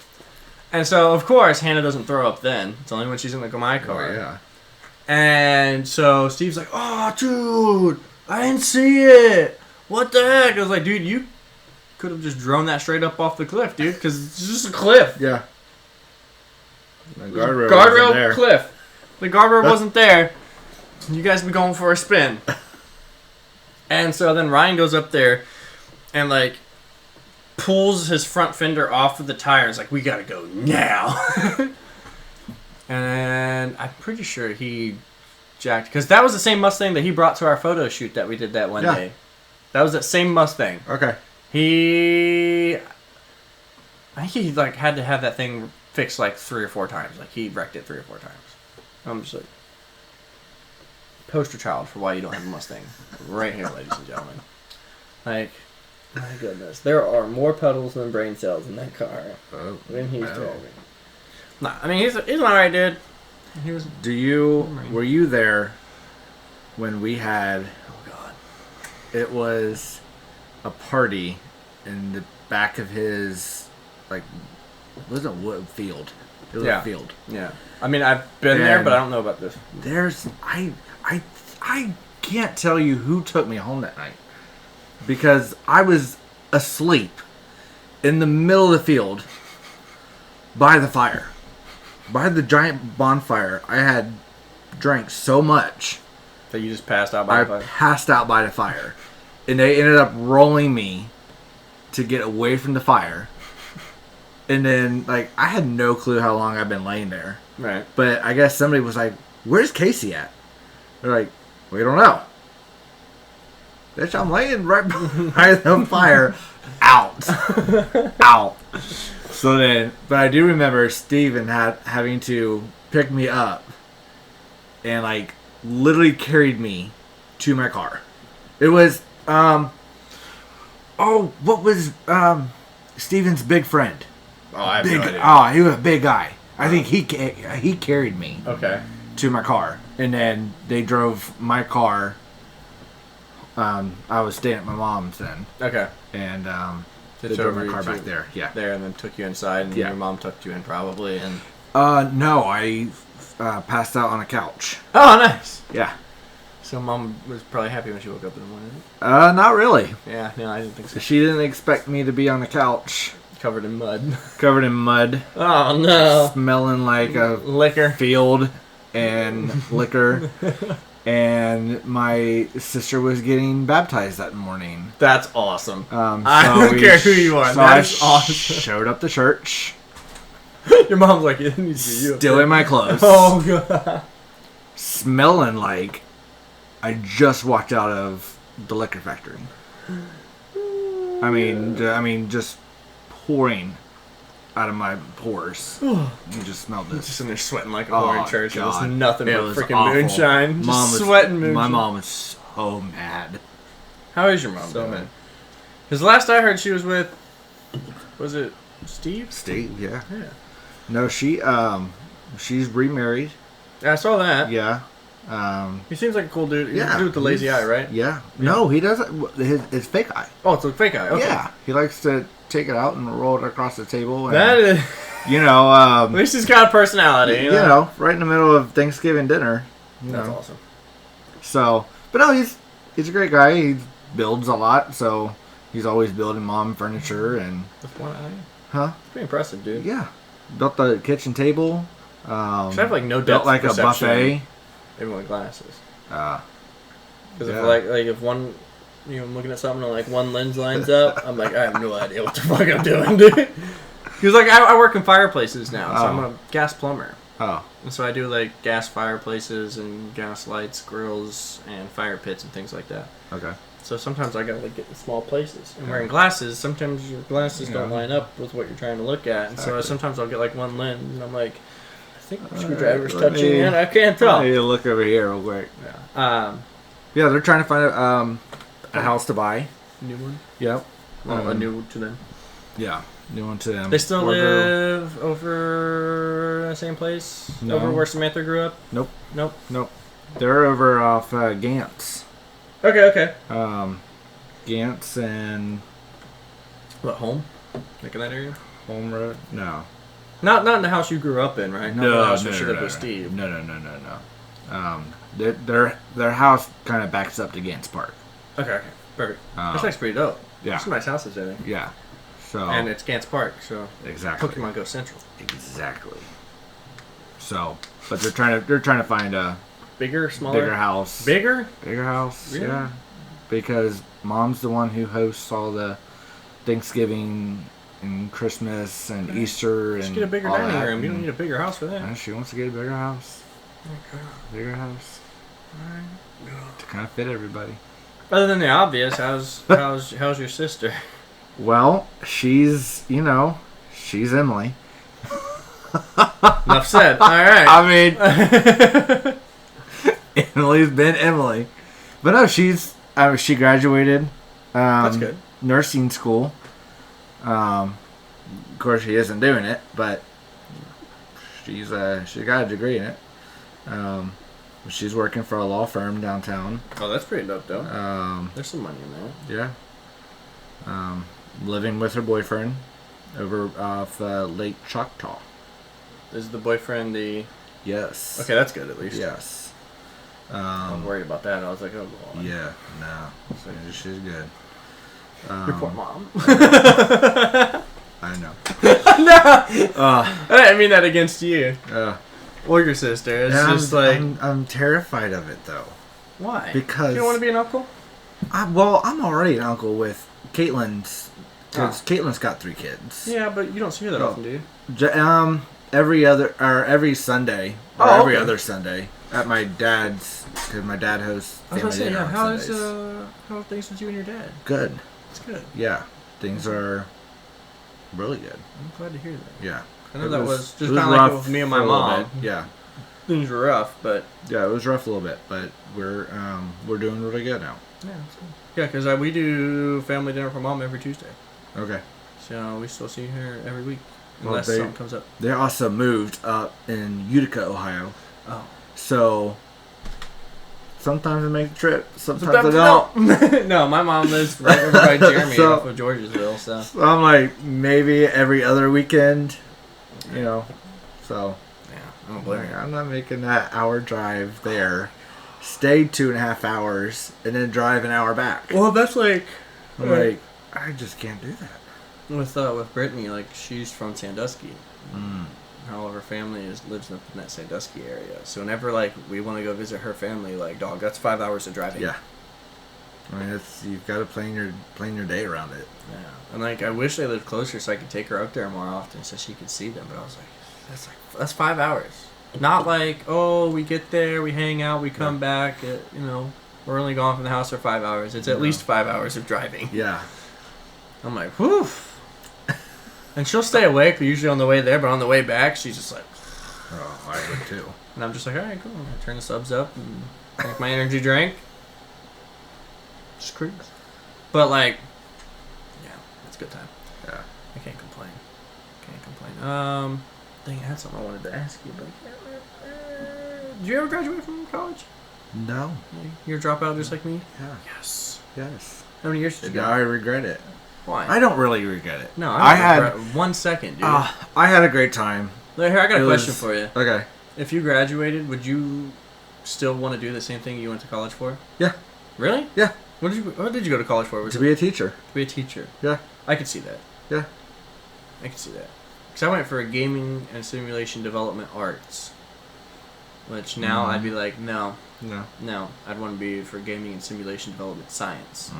And so, of course, Hannah doesn't throw up then. It's only when she's in my car. Oh, yeah. And so Steve's like, "Oh, dude, I didn't see it. What the heck?" I was like, "Dude, you could have just drone that straight up off the cliff, dude, because it's just a cliff. Yeah. The guardrail Guardrail wasn't there. cliff. The guardrail wasn't there. You guys be going for a spin." And so then Ryan goes up there and, like, pulls his front fender off of the tires, like, "We gotta go now." And I'm pretty sure he jacked, because that was the same Mustang that he brought to our photo shoot that we did that one day. That was that same Mustang. Okay. I think he like had to have that thing fixed like 3 or 4 times. Like he wrecked it 3 or 4 times. I'm just like, poster child for why you don't have a Mustang, right here, ladies and gentlemen. Like, my goodness, there are more puddles than brain cells in that car when he's driving. Nah, I mean he's an alright dude. He was. Were you there when we had? Oh God. It was a party in the back of his, like, it wasn't wood field. It was a field. Yeah. I mean, I've been there, but I don't know about this. I can't tell you who took me home that night because I was asleep in the middle of the field by the fire, by the giant bonfire. I had drank so much that you just passed out by the fire. I passed out by the fire, and they ended up rolling me to get away from the fire. And then, like, I had no clue how long I'd been laying there. Right. But I guess somebody was like, "Where's Casey at?" They're like, "We don't know." Bitch, I'm laying right by the fire. Out. Out. So then, but I do remember Steven having to pick me up and, like, literally carried me to my car. It was, what was, Steven's big friend? Oh, I have big, no idea. Oh, he was a big guy. I think he carried me to my car, and then they drove my car. I was staying at my mom's then. Okay. And they drove my car back there. Yeah. There, and then took you inside, and your mom tucked you in probably. And no, I passed out on a couch. oh, nice. Yeah. So mom was probably happy when she woke up in the morning. Not really. Yeah, no, I didn't think so. She didn't expect me to be on the couch. Covered in mud. Covered in mud. Oh, no. Smelling like a liquor field and liquor. And my sister was getting baptized that morning. That's awesome. I don't care who you are. That's awesome. Showed up to church. Your mom's like, it needs to be you. Still in my clothes. Oh, God. Smelling like I just walked out of the liquor factory. I mean, just pouring out of my pores. You just smelled this. Just in there sweating like a whore in church. God. It was nothing but freaking awful. moonshine. Just sweating moonshine. My mom was so mad. How is your mom doing? Because last I heard she was with, was it Steve? Steve, yeah. Yeah. No, she's remarried. Yeah, I saw that. Yeah. He seems like a cool dude. Yeah. He's the dude with the lazy eye, right? Yeah. No, he doesn't. It's fake eye. Oh, it's a fake eye. Okay. Yeah. He likes to take it out and roll it across the table. And, That is... you know, at least he's got a personality. You know, right in the middle of Thanksgiving dinner. That's awesome. So, but no, he's a great guy. He builds a lot, so he's always building mom furniture and. With one eye? Huh? It's pretty impressive, dude. Yeah. Built the kitchen table. Should have like no depth built like perception. a buffet. Even with glasses. Because if like if one, I'm looking at something and like one lens lines up, I'm like, I have no idea what the fuck I'm doing, dude. Because like I work in fireplaces now, so I'm a gas plumber. Oh. And so I do like gas fireplaces and gas lights, grills, and fire pits and things like that. Okay. So sometimes I gotta like get in small places. And wearing glasses, sometimes your glasses don't line up with what you're trying to look at. And so sometimes I'll get like one lens, and I'm like, I think the screwdriver's touching it. I can't tell. I need to look over here real quick. Yeah. Yeah, they're trying to find a house to buy. New one. Yep. Well, a new to them. Yeah, new one to them. They still live over the same place? No. Over where Samantha grew up? Nope. Nope. Nope. They're over off Gantz. Okay. Gantz and What, home? Like in that area? Home Road? No. Not in the house you grew up in, right? Not the house you lived with Steve. No. Their house kind of backs up to Gantz Park. Okay. Perfect. That's actually pretty dope. Yeah. Some nice houses there. Yeah. So. And it's Gantz Park, so Exactly. Pokemon Go Central. Exactly. So, but they're trying to find a Bigger, smaller, bigger house. Bigger House. Really? Yeah. Because Mom's the one who hosts all the Thanksgiving and Christmas and Easter and just get a bigger all dining that. room. You don't need a bigger house for that. And she wants to get a bigger house. Okay. Bigger house. To kind of fit everybody. Other than the obvious, how's your sister? Well, she's Emily. Enough said. All right. I mean, Emily's been Emily, but no, she graduated. That's good. Nursing school. Of course, she isn't doing it, but she got a degree in it. She's working for a law firm downtown. Oh, that's pretty dope, though. There's some money in there. Yeah. Living with her boyfriend over off Lake Choctaw. Is the boyfriend the... Yes. Okay, that's good at least. Yes. I was worried about that. I was like, oh, God. Yeah, no. She's good. Your poor mom. I know. No! I didn't mean that against you. Or your sister. It's just like... I'm terrified of it, though. Why? Because... You don't want to be an uncle? Well, I'm already an uncle with Caitlin's... Because Caitlin's got 3 kids. Yeah, but you don't see her that often, do you? Every Sunday. Or every other Sunday. At my dad's... Because my dad hosts family dinner on Sundays. How are things with you and your dad? Good. It's good. Yeah. Things are really good. I'm glad to hear that. Yeah. I know that was just kind of like with me and my mom. Yeah. Things were rough, but... Yeah, it was rough a little bit, but we're doing really good now. Yeah, yeah, because we do family dinner for Mom every Tuesday. Okay. So we still see her every week, unless something comes up. They also moved up in Utica, Ohio. Oh. So sometimes I make the trip, sometimes I don't. No, my mom lives right over by Jeremy off of Georgesville, so I'm like maybe every other weekend, so. Yeah, I don't blame you. I'm not making that hour drive there. Stay 2.5 hours and then drive an hour back. Well, that's like, I just can't do that. With Brittany, like she's from Sandusky. All of her family lives up in that Sandusky area. So whenever like we want to go visit her family, like dog, that's 5 hours of driving. Yeah. I mean, you've got to plan your day around it. Yeah, and like I wish they lived closer so I could take her up there more often so she could see them. But I was like, that's 5 hours. Not like, oh, we get there, we hang out, we come back. We're only gone from the house for 5 hours. It's at least 5 hours of driving. Yeah. I'm like, whew. And she'll stay awake usually on the way there, but on the way back, she's just like, oh, I would too. And I'm just like, all right, cool. I turn the subs up and drink my energy drink. Just cruise. But like, yeah, it's a good time. Yeah. I can't complain. Dang, I had something I wanted to ask you, but did you ever graduate from college? No. You're a dropout just like me? Yeah. Yes. How many years did you go? I regret it. Why? I don't really regret it. No, I had 1 second, dude. I had a great time. Here, I got a question for you. Okay. If you graduated, would you still want to do the same thing you went to college for? Yeah. Really? Yeah. What did you go to college for? To be a teacher. To be a teacher. Yeah. I could see that. Yeah. I could see that. Because I went for a gaming and simulation development arts. Which now I'd be like, no. I'd want to be for gaming and simulation development science.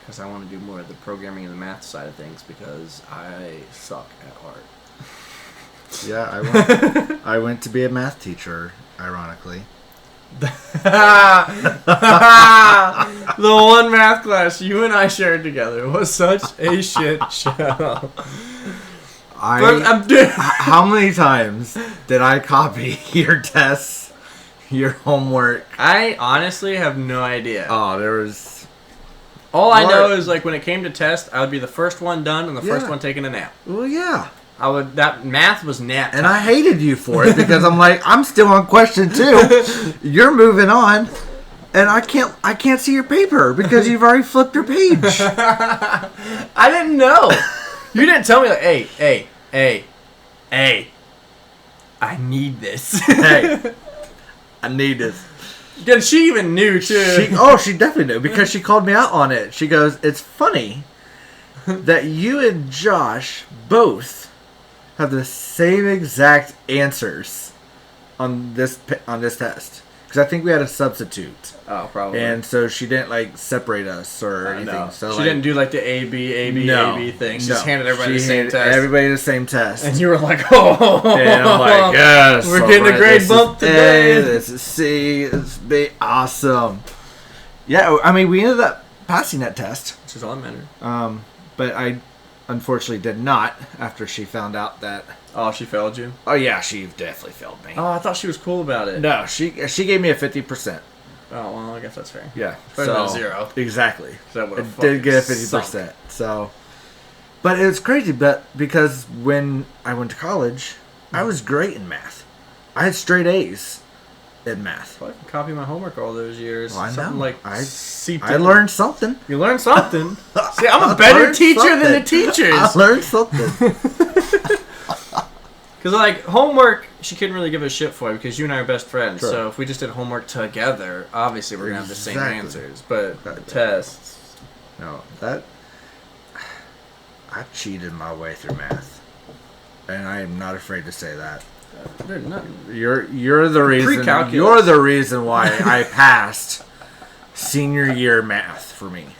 because I want to do more of the programming and the math side of things because I suck at art. Yeah, I went to be a math teacher, ironically. The one math class you and I shared together was such a shit show. How many times did I copy your tests, your homework? I honestly have no idea. Oh, there was... All I know is, like, when it came to test, I would be the first one done and the first one taking a nap. Well, yeah. That math was nap time. And I hated you for it because I'm like, I'm still on question 2. You're moving on, and I can't see your paper because you've already flipped your page. I didn't know. You didn't tell me, like, hey, I need this. Hey, I need this. And she even knew too. She definitely knew because she called me out on it. She goes, "It's funny that you and Josh both have the same exact answers on this test because I think we had a substitute." Oh, probably. And so she didn't like separate us or anything. No. So she like, didn't do like the A B thing. She just handed everybody the same test. Everybody the same test. And you were like, oh. And I'm like, yes. We're getting a grade bump today. This is C. This is awesome. Yeah, I mean, we ended up passing that test. Which is all that mattered. But I unfortunately did not after she found out that. Oh, she failed you? Oh, yeah, she definitely failed me. Oh, I thought she was cool about it. No, she gave me a 50%. Oh, well, I guess that's fair. Yeah. Better than 0. Exactly. That would it did get a 50%. So, but it was crazy, because when I went to college, I was great in math. I had straight A's in math. Well, I can copy my homework all those years. Well, I something know. like I learned something. You learned something. See, I'm a better teacher than the teachers. I learned something. Because, like, homework, she couldn't really give a shit for because you and I are best friends. Sure. So if we just did homework together, obviously we're going to have the same answers. But the tests... No, I cheated my way through math. And I am not afraid to say that. You're the reason. You're the reason why I passed senior year math for me.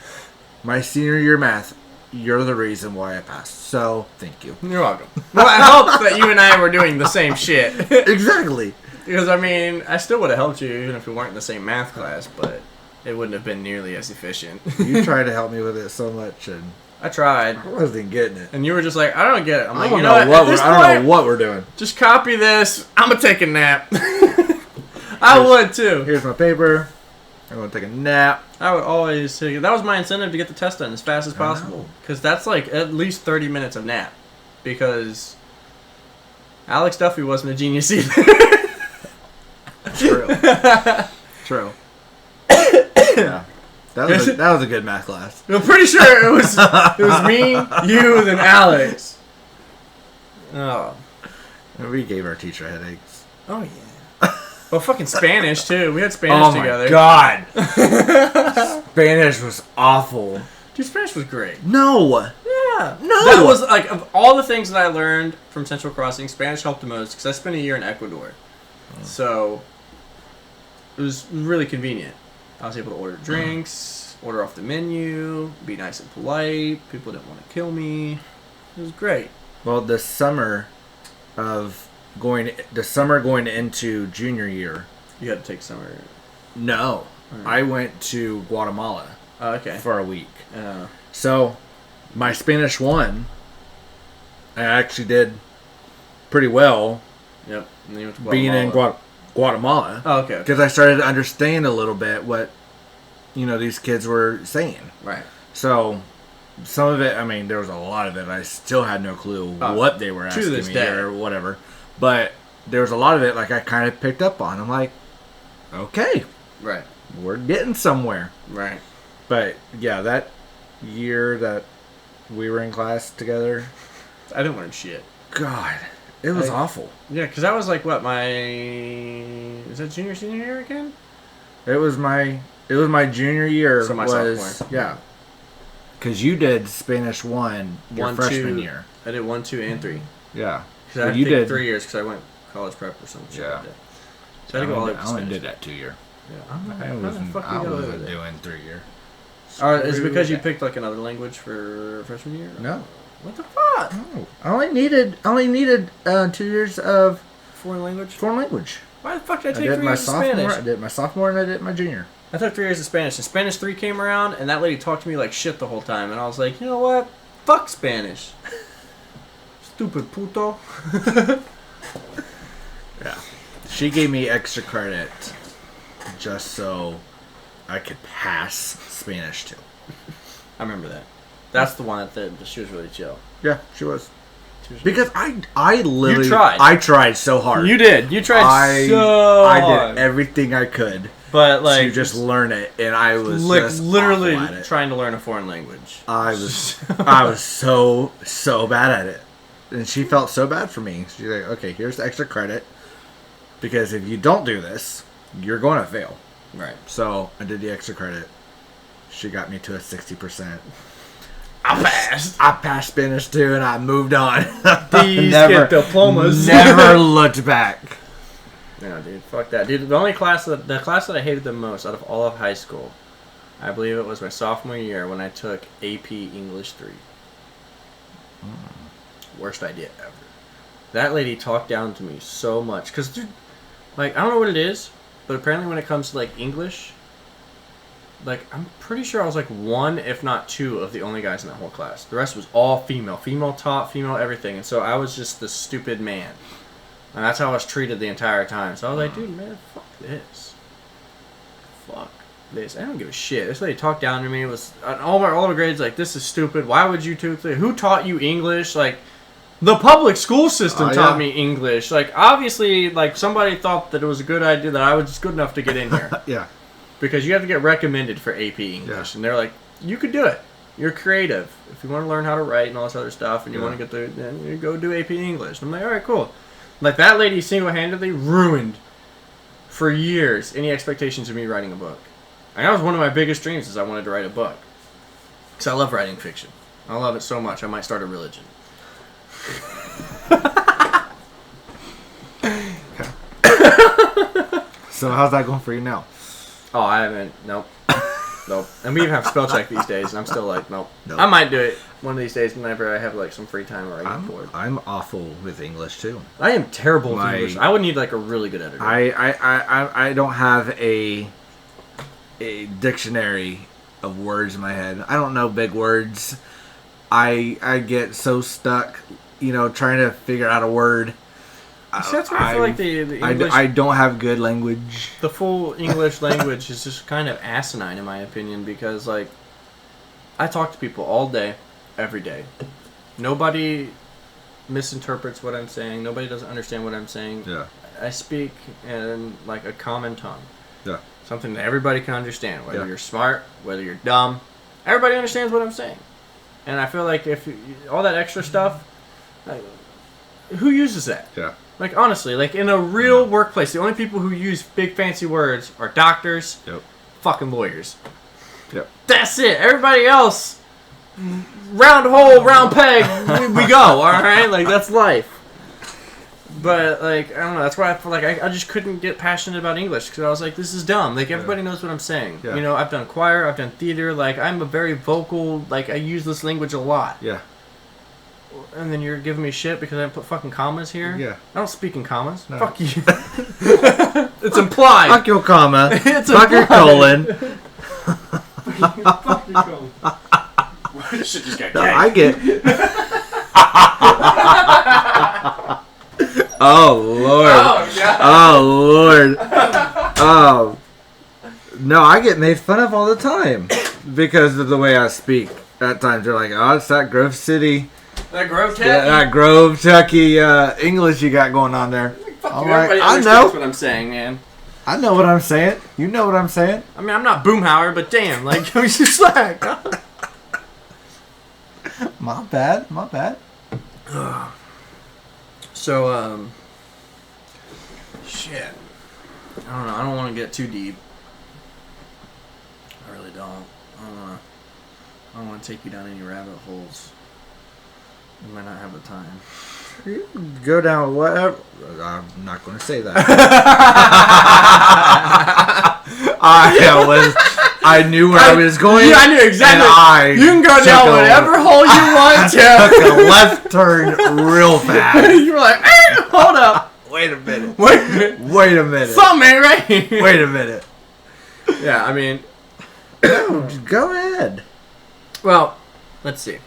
My senior year math. You're the reason why I passed. So thank you. You're welcome. Well, it helps that you and I were doing the same shit. Exactly. Because I mean, I still would have helped you even if we weren't in the same math class, but it wouldn't have been nearly as efficient. You tried to help me with it so much, and I tried. I wasn't getting it. And you were just like, I don't get it. I'm like, I don't know what we're doing. Just copy this. I'm gonna take a nap. I would too. Here's my paper. I'm gonna take a nap. I would always take it. That was my incentive to get the test done as fast as possible. Because that's like at least 30 minutes of nap. Because Alex Duffy wasn't a genius either. True. True. Yeah. That was a good math class. I'm pretty sure it was me, you, then Alex. Oh. We gave our teacher headaches. Oh yeah. Well, fucking Spanish too. We had Spanish together. Oh my god. Spanish was awful. Dude, Spanish was great. No. Yeah. No. That was like of all the things that I learned from Central Crossing, Spanish helped the most because I spent a year in Ecuador. So it was really convenient. I was able to order drinks, order off the menu, be nice and polite. People didn't want to kill me. It was great. Well, the summer going into junior year. You had to take summer. No, I went to Guatemala. Oh, okay. For a week. So my Spanish 1, I actually did pretty well. Yep. And then you went to being in Guatemala. Oh, okay. Because I started to understand a little bit what, these kids were saying. Right. So, some of it, I mean, there was a lot of it. I still had no clue what they were asking me or whatever. But there was a lot of it, like, I kind of picked up on. I'm like, okay. Right. We're getting somewhere. Right. But, yeah, that year that we were in class together. I didn't learn shit. God. It was awful. Yeah, because that was like, what, is that junior, senior year again? It was my junior year. So my sophomore. Yeah. Because you did Spanish 1 your freshman year. I did 1, 2, and 3. Yeah. Because I did 3 years because I went college prep or something. Yeah. So I had to go all the way I only did that 2 year. Yeah. I wasn't doing 3 year. Is it because you picked like another language for freshman year? No. What the fuck? No. I only needed 2 years of Foreign language? foreign language. Why the fuck did I I take did 3 my years of sophomore. Spanish? I did my sophomore and I did my junior. I took 3 years of Spanish, and Spanish 3 came around, and that lady talked to me like shit the whole time, and I was like, you know what? Fuck Spanish. Stupid puto. Yeah. She gave me extra credit just so I could pass Spanish too. I remember that. That's the one that she was really chill. Yeah, she was. Because I literally... You tried. I tried so hard. You did. You tried so hard. I did everything I could. But like to just learn it, and I was just literally awful at it. trying to learn a foreign language. I was so bad at it, and she felt so bad for me. She's like, "Okay, here's the extra credit, because if you don't do this, you're going to fail." Right. So I did the extra credit. She got me to a 60%. I passed. I passed Spanish too, and I moved on. These get diplomas. Never looked back. No, dude, fuck that, dude. The class that I hated the most out of all of high school, I believe it was my sophomore year when I took AP English 3. Worst idea ever. That lady talked down to me so much, cause dude, like I don't know what it is, but apparently when it comes to like English, like I'm pretty sure I was like 1, if not 2, of the only guys in that whole class. The rest was all female taught, female everything, and so I was just the stupid man. And that's how I was treated the entire time. So I was like, dude, man, fuck this. Fuck this. I don't give a shit. This lady talked down to me. It was all my grades like, this is stupid. Why would you do this? Who taught you English? Like, the public school system taught me English. Like, obviously, like somebody thought that it was a good idea that I was just good enough to get in here. Yeah. Because you have to get recommended for AP English, and they're like, you could do it. You're creative. If you want to learn how to write and all this other stuff, and you want to get then you go do AP English. And I'm like, all right, cool. Like, that lady single-handedly ruined, for years, any expectations of me writing a book. And that was one of my biggest dreams, is I wanted to write a book. Because I love writing fiction. I love it so much, I might start a religion. So how's that going for you now? Oh, I haven't. Nope. Nope. And we even have spell check these days, and I'm still like, nope. I might do it one of these days whenever I have like some free time or I get bored. I'm awful with English too. I am terrible with English. I would need like a really good editor. I don't have a dictionary of words in my head. I don't know big words. I get so stuck, trying to figure out a word. See, that's where I feel like the English... I don't have good language. The full English language is just kind of asinine, in my opinion, because, like, I talk to people all day, every day. Nobody misinterprets what I'm saying. Nobody doesn't understand what I'm saying. Yeah. I speak in, like, a common tongue. Yeah. Something that everybody can understand, whether you're smart, whether you're dumb. Everybody understands what I'm saying. And I feel like if all that extra stuff, who uses that? Yeah. Like, honestly, like, in a real workplace, the only people who use big fancy words are doctors, fucking lawyers. Yep. That's it. Everybody else, round hole, round peg, we go, alright? Like, that's life. But, like, I don't know, that's why I feel like I just couldn't get passionate about English, because I was like, this is dumb. Like, everybody knows what I'm saying. Yeah. I've done choir, I've done theater, like, I'm a very vocal, like, I use this language a lot. Yeah. And then you're giving me shit because I didn't put fucking commas here? Yeah. I don't speak in commas. No. Fuck you. It's implied. Fuck your comma. It's Fuck your colon. Fuck your colon. Shit just got I get... Oh, Lord. Oh, God. Oh, Lord. Oh. No, I get made fun of all the time because of the way I speak. At times, they're like, oh, it's that Grove City... That Grove Tucky? That Grove Tucky English you got going on there. Fuck all you, right. everybody I understands know what I'm saying, man. I know what I'm saying. You know what I'm saying. I mean, I'm not Boomhauer, but damn, like, you slack. My bad. My bad. So, shit. I don't know. I don't want to get too deep. I really don't. I don't want to take you down any rabbit holes. You might not have the time. You can go down whatever. I'm not going to say that. I knew where I was going. Yeah, I knew exactly. You can go down whatever hole you want to. Took a left turn real fast. You were like, hold up. Wait a minute. Wait a minute. Something ain't right here. Wait a minute. Yeah, I mean... Go ahead. Well, let's see.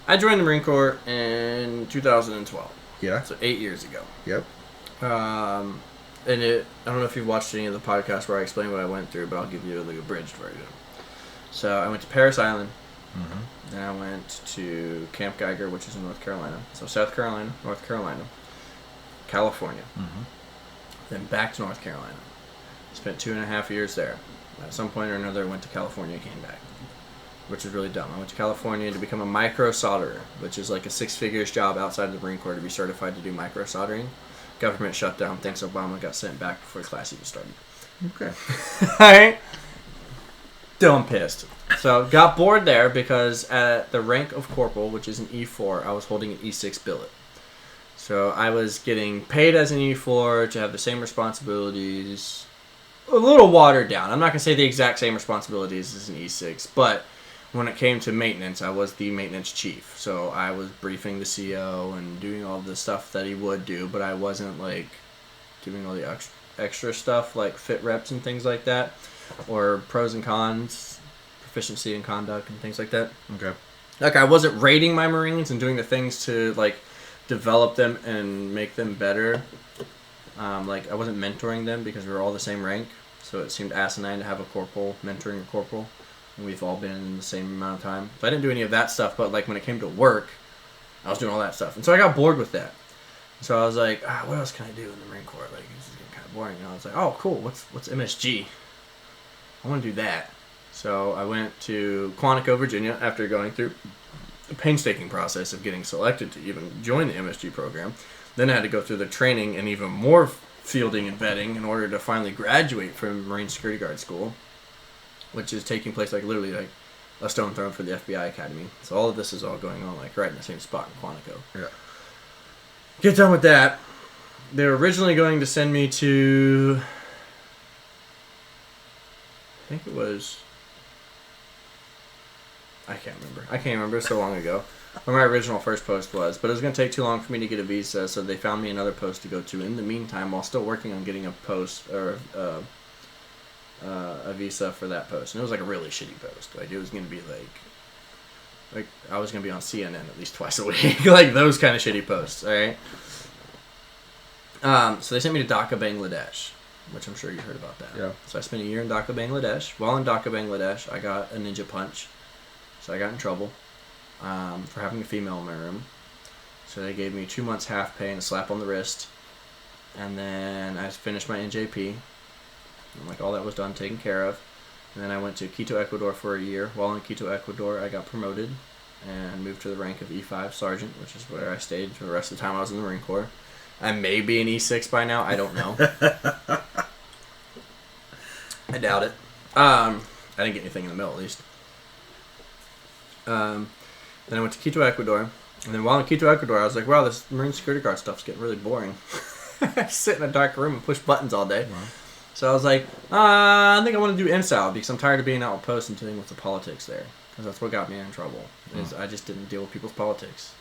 I joined the Marine Corps in 2012. Yeah. So 8 years ago. Yep. I don't know if you've watched any of the podcasts where I explain what I went through, but I'll give you like a abridged version. So I went to Paris Island. Mm-hmm. Then I went to Camp Geiger, which is in North Carolina. So South Carolina, North Carolina, California. Mm-hmm. Then back to North Carolina. Spent 2.5 years there. At some point or another, I went to California and came back, which is really dumb. I went to California to become a micro solderer, which is like a 6-figures job outside of the Marine Corps to be certified to do micro soldering. Government shut down. Thanks, Obama got sent back before class even started. Okay. Alright. Still I'm pissed. So, got bored there because at the rank of corporal, which is an E4, I was holding an E6 billet. So, I was getting paid as an E4 to have the same responsibilities, a little watered down. I'm not going to say the exact same responsibilities as an E6, but when it came to maintenance, I was the maintenance chief. So I was briefing the CO and doing all the stuff that he would do, but I wasn't like doing all the extra stuff like fit reps and things like that, or pros and cons, proficiency and conduct and things like that. Okay. Like I wasn't rating my Marines and doing the things to like develop them and make them better. Like I wasn't mentoring them because we were all the same rank, so it seemed asinine to have a corporal mentoring a corporal. And we've all been in the same amount of time. So I didn't do any of that stuff, but like when it came to work, I was doing all that stuff. And so I got bored with that. So I was like, what else can I do in the Marine Corps? Like, this is getting kind of boring. And I was like, oh, cool. What's MSG? I want to do that. So I went to Quantico, Virginia, after going through the painstaking process of getting selected to even join the MSG program. Then I had to go through the training and even more fielding and vetting in order to finally graduate from Marine Security Guard School, which is taking place like literally like a stone throw for the FBI Academy. So all of this is all going on like right in the same spot in Quantico. Yeah. Get done with that. They were originally going to send me to, I think it was, I can't remember. So long ago. Where my original first post was. But it was going to take too long for me to get a visa, so they found me another post to go to in the meantime while still working on getting a post or a visa for that post. And it was like a really shitty post. Like it was going to be like I was going to be on CNN at least twice a week. Like those kind of shitty posts, alright? So they sent me to Dhaka, Bangladesh, which I'm sure you heard about that. Yeah. So I spent a year in Dhaka, Bangladesh. While in Dhaka, Bangladesh, I got a ninja punch. So I got in trouble for having a female in my room. So they gave me 2 months half pay and a slap on the wrist. And then I finished my NJP. And like all that was done, taken care of. And then I went to Quito, Ecuador for a year. While in Quito, Ecuador, I got promoted and moved to the rank of E5 Sergeant, which is where I stayed for the rest of the time I was in the Marine Corps. I may be an E6 by now. I don't know. I doubt it. I didn't get anything in the middle, at least. Then I went to Quito, Ecuador. And then while in Quito, Ecuador, I was like, wow, this Marine Security Guard stuff's getting really boring. I sit in a dark room and push buttons all day. Wow. So I was like, I think I want to do MSAL because I'm tired of being out with posts and dealing with the politics there. Because that's what got me in trouble. Is I just didn't deal with people's politics.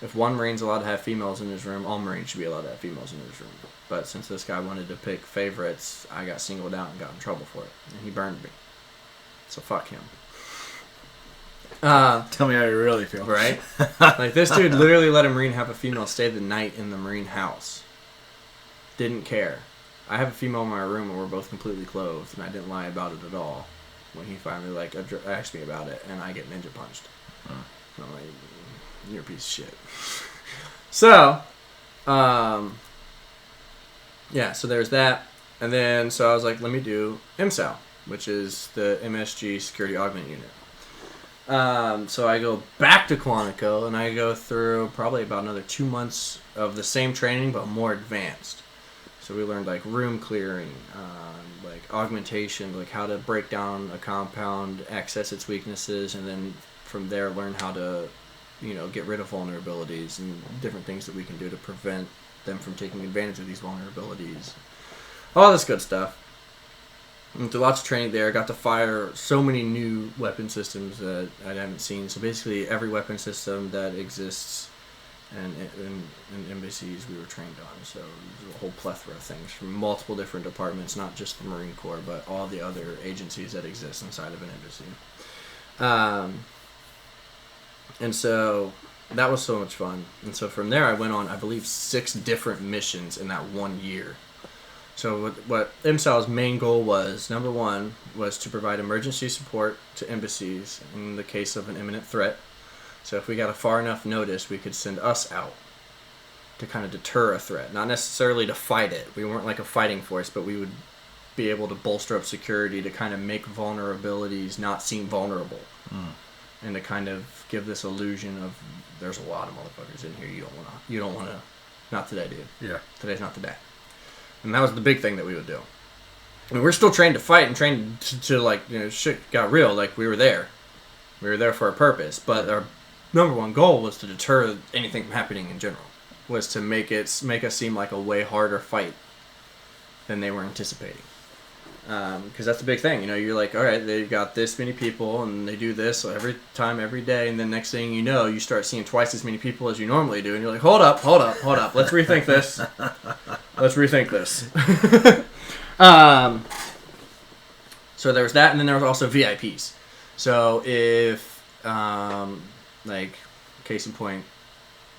If one Marine's allowed to have females in his room, all Marines should be allowed to have females in his room. But since this guy wanted to pick favorites, I got singled out and got in trouble for it. And he burned me. So fuck him. Tell me how you really feel. Right? Like, this dude literally let a Marine have a female stay the night in the Marine house. Didn't care. I have a female in my room and we're both completely clothed, and I didn't lie about it at all. When he finally, like, asked me about it, and I get ninja punched. And I'm like, you're a piece of shit. So, yeah, so there's that. And then, so I was like, let me do MSAL, which is the MSG Security Augment Unit. So I go back to Quantico, and I go through probably about another 2 months of the same training, but more advanced. So we learned, like, room clearing, like, augmentation, like how to break down a compound, access its weaknesses, and then from there learn how to, you know, get rid of vulnerabilities and different things that we can do to prevent them from taking advantage of these vulnerabilities. All this good stuff. Went through lots of training there. Got to fire so many new weapon systems that I haven't seen. So basically, every weapon system that exists and in embassies we were trained on. So there's a whole plethora of things from multiple different departments, not just the Marine Corps, but all the other agencies that exist inside of an embassy. And so that was so much fun. And so from there, I went on, I believe, 6 different missions in that 1 year. So what MSAL's main goal was, number one, was to provide emergency support to embassies in the case of an imminent threat. So if we got a far enough notice, we could send us out to kind of deter a threat. Not necessarily to fight it. We weren't like a fighting force, but we would be able to bolster up security to kind of make vulnerabilities not seem vulnerable. And to kind of give this illusion of there's a lot of motherfuckers in here you don't want to, not today, dude. Yeah. Today's not the day. And that was the big thing that we would do. I mean, we're still trained to fight and trained to like, you know, shit got real. Like, we were there. We were there for a purpose. But our number one goal was to deter anything from happening in general. Was to make us seem like a way harder fight than they were anticipating. Because that's the big thing. You know, you're like, all right, they've got this many people and they do this every time, every day. And then next thing you know, you start seeing twice as many people as you normally do. And you're like, hold up. Let's rethink this. So there was that. And then there was also VIPs. So if, like, case in point,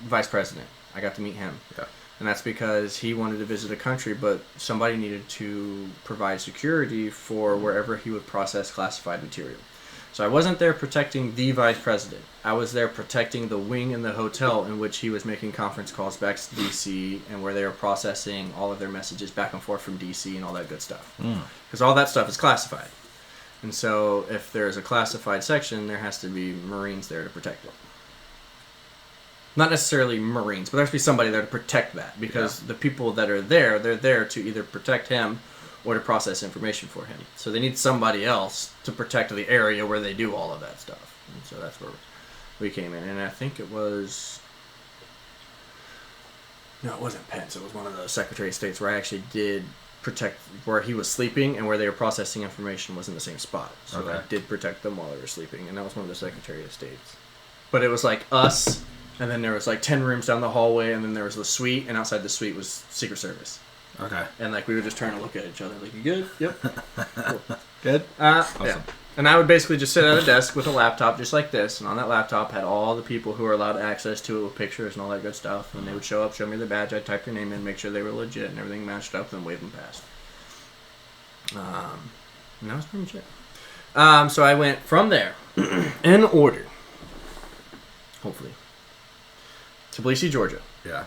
Vice President, I got to meet him. Yeah. And that's because he wanted to visit a country, but somebody needed to provide security for wherever he would process classified material. So I wasn't there protecting the vice president. I was there protecting the wing in the hotel in which he was making conference calls back to D.C. and where they were processing all of their messages back and forth from D.C. and all that good stuff. Because all that stuff is classified. And so if there's a classified section, there has to be Marines there to protect it. Not necessarily Marines, but there has to be somebody there to protect that. Because the people that are there, they're there to either protect him or to process information for him. So they need somebody else to protect the area where they do all of that stuff. And so that's where we came in. And I think it was... No, it wasn't Pence. It was one of the Secretary of States where I actually did protect where he was sleeping, and where they were processing information was in the same spot. So I did protect them while they were sleeping. And that was one of the Secretary of States. But it was like us... And then there was like 10 rooms down the hallway, and then there was the suite, and outside the suite was Secret Service. Okay. And like we would just turn and look at each other, like, you good? Yep. Cool. Good? Awesome. Yeah. And I would basically just sit at a desk with a laptop just like this, and on that laptop had all the people who were allowed access to it with pictures and all that good stuff. And they would show up, show me their badge, I'd type their name in, make sure they were legit and everything matched up, and wave them past. And that was pretty much it. So I went from there, in order, hopefully, to Tbilisi, Georgia. Yeah.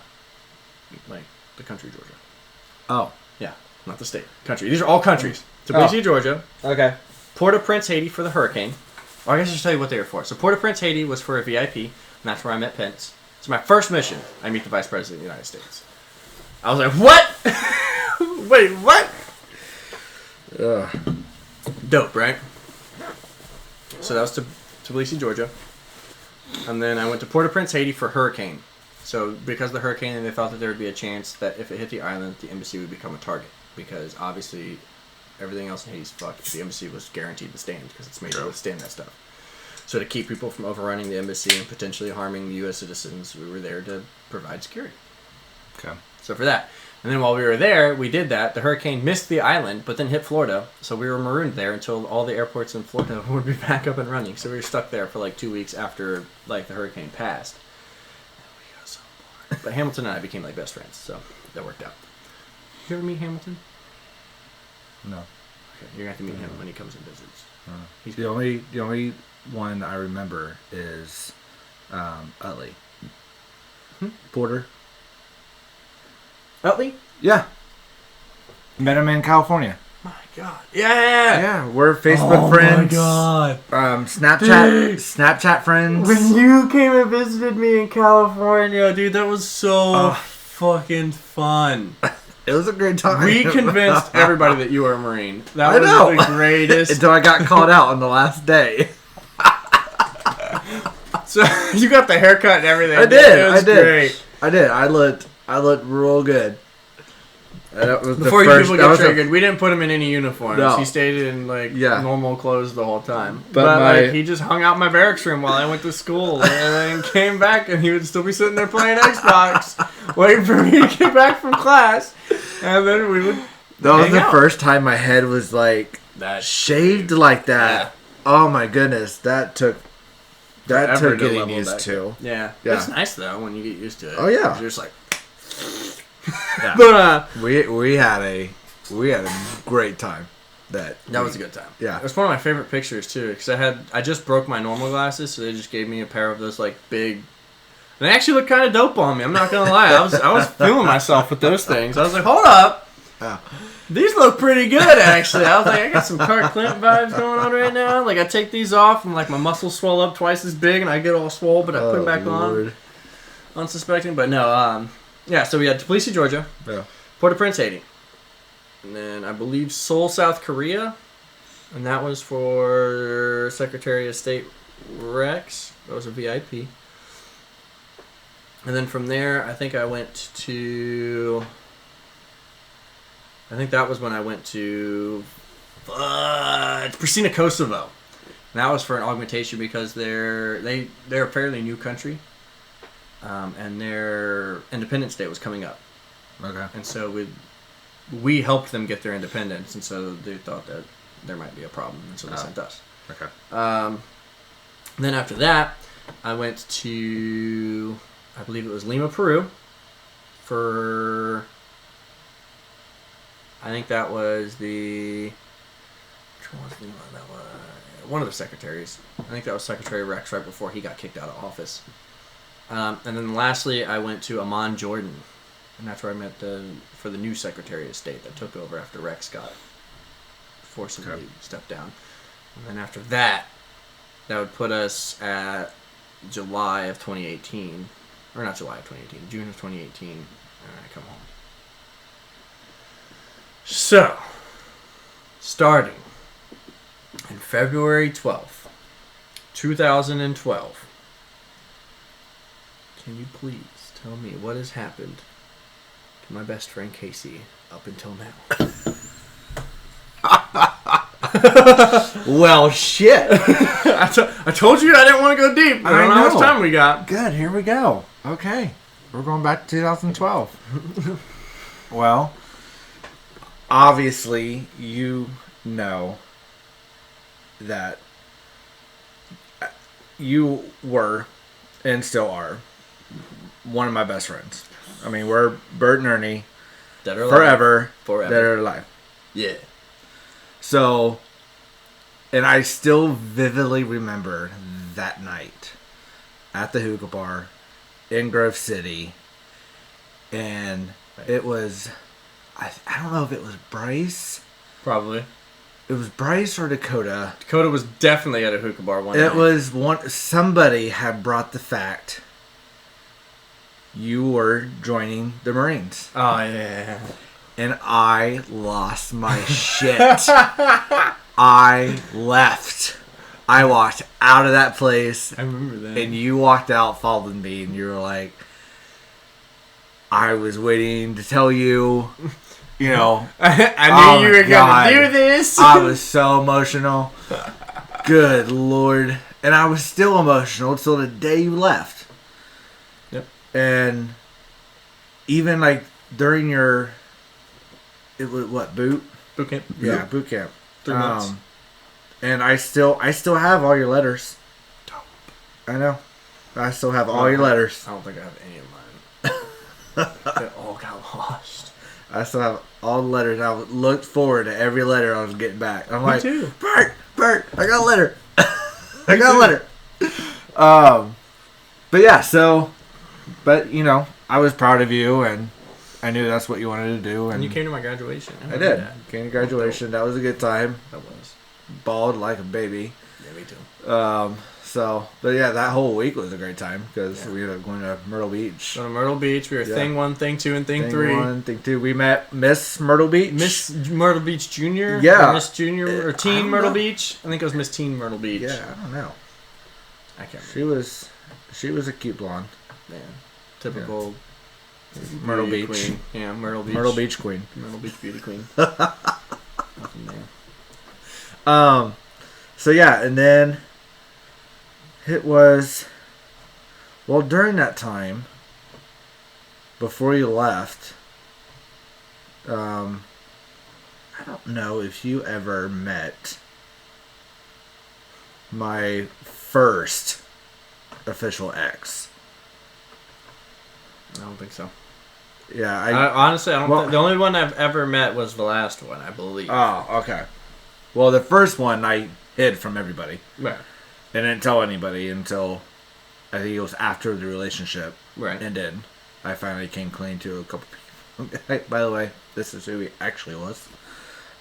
Like, the country, Georgia. Oh. Yeah, not the state. Country. These are all countries. Tbilisi, Georgia. Okay. Port-au-Prince, Haiti for the hurricane. Or I guess I should tell you what they were for. So Port-au-Prince, Haiti was for a VIP, and that's where I met Pence. So my first mission, I meet the Vice President of the United States. I was like, what? Wait, what? Dope, right? So that was Tbilisi, Georgia. And then I went to Port-au-Prince, Haiti for hurricane. So because of the hurricane, they thought that there would be a chance that if it hit the island, the embassy would become a target. Because obviously everything else in Haiti's fucked. The embassy was guaranteed to stand because it's made to withstand that stuff. So to keep people from overrunning the embassy and potentially harming the U.S. citizens, we were there to provide security. Okay. So for that. And then while we were there, we did that. The hurricane missed the island, but then hit Florida. So we were marooned there until all the airports in Florida would be back up and running. So we were stuck there for like 2 weeks after like the hurricane passed. And we got so bored. But Hamilton and I became like best friends, so that worked out. You ever meet Hamilton? No. Okay, you're gonna have to meet him when he comes and visits. He's the only one I remember is Utley. Porter. Utley? Yeah. Met him in California. My God. Yeah. Yeah, we're Facebook friends. Oh my God. Snapchat friends. When you came and visited me in California, dude, that was so fucking fun. It was a great time. We convinced everybody that you were a Marine. That was the greatest. Until I got called out on the last day. So you got the haircut and everything. I did. It was great. I did. I looked real good. That was Before the first, people get triggered, we didn't put him in any uniforms. No. He stayed in normal clothes the whole time. But he just hung out in my barracks room while I went to school, and then came back, and he would still be sitting there playing Xbox, waiting for me to get back from class, and then we would. That was the first time my head was shaved like that. Yeah. Oh my goodness, that took getting used to. Yeah, it's nice though when you get used to it. Oh yeah, you're just like. Yeah. But we had a great time. That was a good time. Yeah, it was one of my favorite pictures too, because I just broke my normal glasses, so they just gave me a pair of those big. And they actually looked kind of dope on me. I'm not gonna lie, I was feeling myself with those things. I was like, hold up, these look pretty good actually. I was like, I got some Clark Clint vibes going on right now. Like I take these off and my muscles swell up twice as big, and I get all swole, but I put them back on, unsuspecting. But no, yeah. So we had Tbilisi, Georgia, Port-au-Prince, Haiti. And then I believe Seoul, South Korea. And that was for Secretary of State Rex. That was a VIP. And then from there, I think I went to... I think that was when I went to Pristina, Kosovo. And that was for an augmentation because they're a fairly new country. And their Independence Day was coming up. Okay. And so we helped them get their independence, and so they thought that there might be a problem, and so they sent us. Okay. Then after that, I went to, I believe it was Lima, Peru, for, I think that was which one was Lima? That was one of the secretaries. I think that was Secretary Rex right before he got kicked out of office. And then lastly, I went to Amman, Jordan. And that's where I met for the new Secretary of State that took over after Rex got forcibly stepped down. And then after that would put us at July of 2018. Or not July of 2018, June of 2018. And I come home. So, starting on February 12th, 2012, can you please tell me what has happened to my best friend Casey up until now? Well, shit. I told you I didn't want to go deep. I don't know how much time we got. Good, here we go. Okay. We're going back to 2012. Well, obviously, you know that you were and still are one of my best friends. I mean, we're Bert and Ernie. Dead or alive. Forever. Dead or alive. Yeah. So, and I still vividly remember that night at the hookah bar in Grove City. And it was, I don't know if it was Bryce. Probably. It was Bryce or Dakota. Dakota was definitely at a hookah bar one night. It was somebody had brought the fact you were joining the Marines. Oh, yeah. And I lost my shit. I left. I walked out of that place. I remember that. And you walked out, followed me, and you were like, I was waiting to tell you, you know. I knew you were going to do this. I was so emotional. Good Lord. And I was still emotional until the day you left. Yep. And even during your... It was what, boot camp? Yeah, boot camp. 3 months. And I still have all your letters. Dope. I know. I still have all your letters. I don't think I have any of mine. They all got lost. I still have all the letters. I looked forward to every letter I was getting back. I'm like, too. Bert, I got a letter. I got a letter. But yeah, but you know, I was proud of you, and I knew that's what you wanted to do. And you came to my graduation. I did. Came to graduation. That was a good time. That was. Bawled like a baby. Yeah, me too. But yeah, that whole week was a great time because we ended up going to Myrtle Beach. Going to Myrtle Beach. We were thing 1, thing 2, and thing 3. Thing 1, thing 2. We met Miss Myrtle Beach. Miss Myrtle Beach Junior. Yeah. Or Miss Junior or Teen Myrtle Beach. I think it was Miss Teen Myrtle Beach. Yeah, I don't know. I can't remember. She was a cute blonde. Man, typical Myrtle Beauty Beach. Queen. Yeah, Myrtle Beach. Myrtle Beach Queen. Myrtle Beach Beauty Queen. Nothing there. So yeah, and then it was, well, during that time, before you left, I don't know if you ever met my first official ex. I don't think so. Yeah, honestly, I don't think... The only one I've ever met was the last one, I believe. Oh, okay. Well, the first one I hid from everybody. Right. I didn't tell anybody until I think it was after the relationship ended. I finally came clean to a couple people. By the way, this is who he actually was.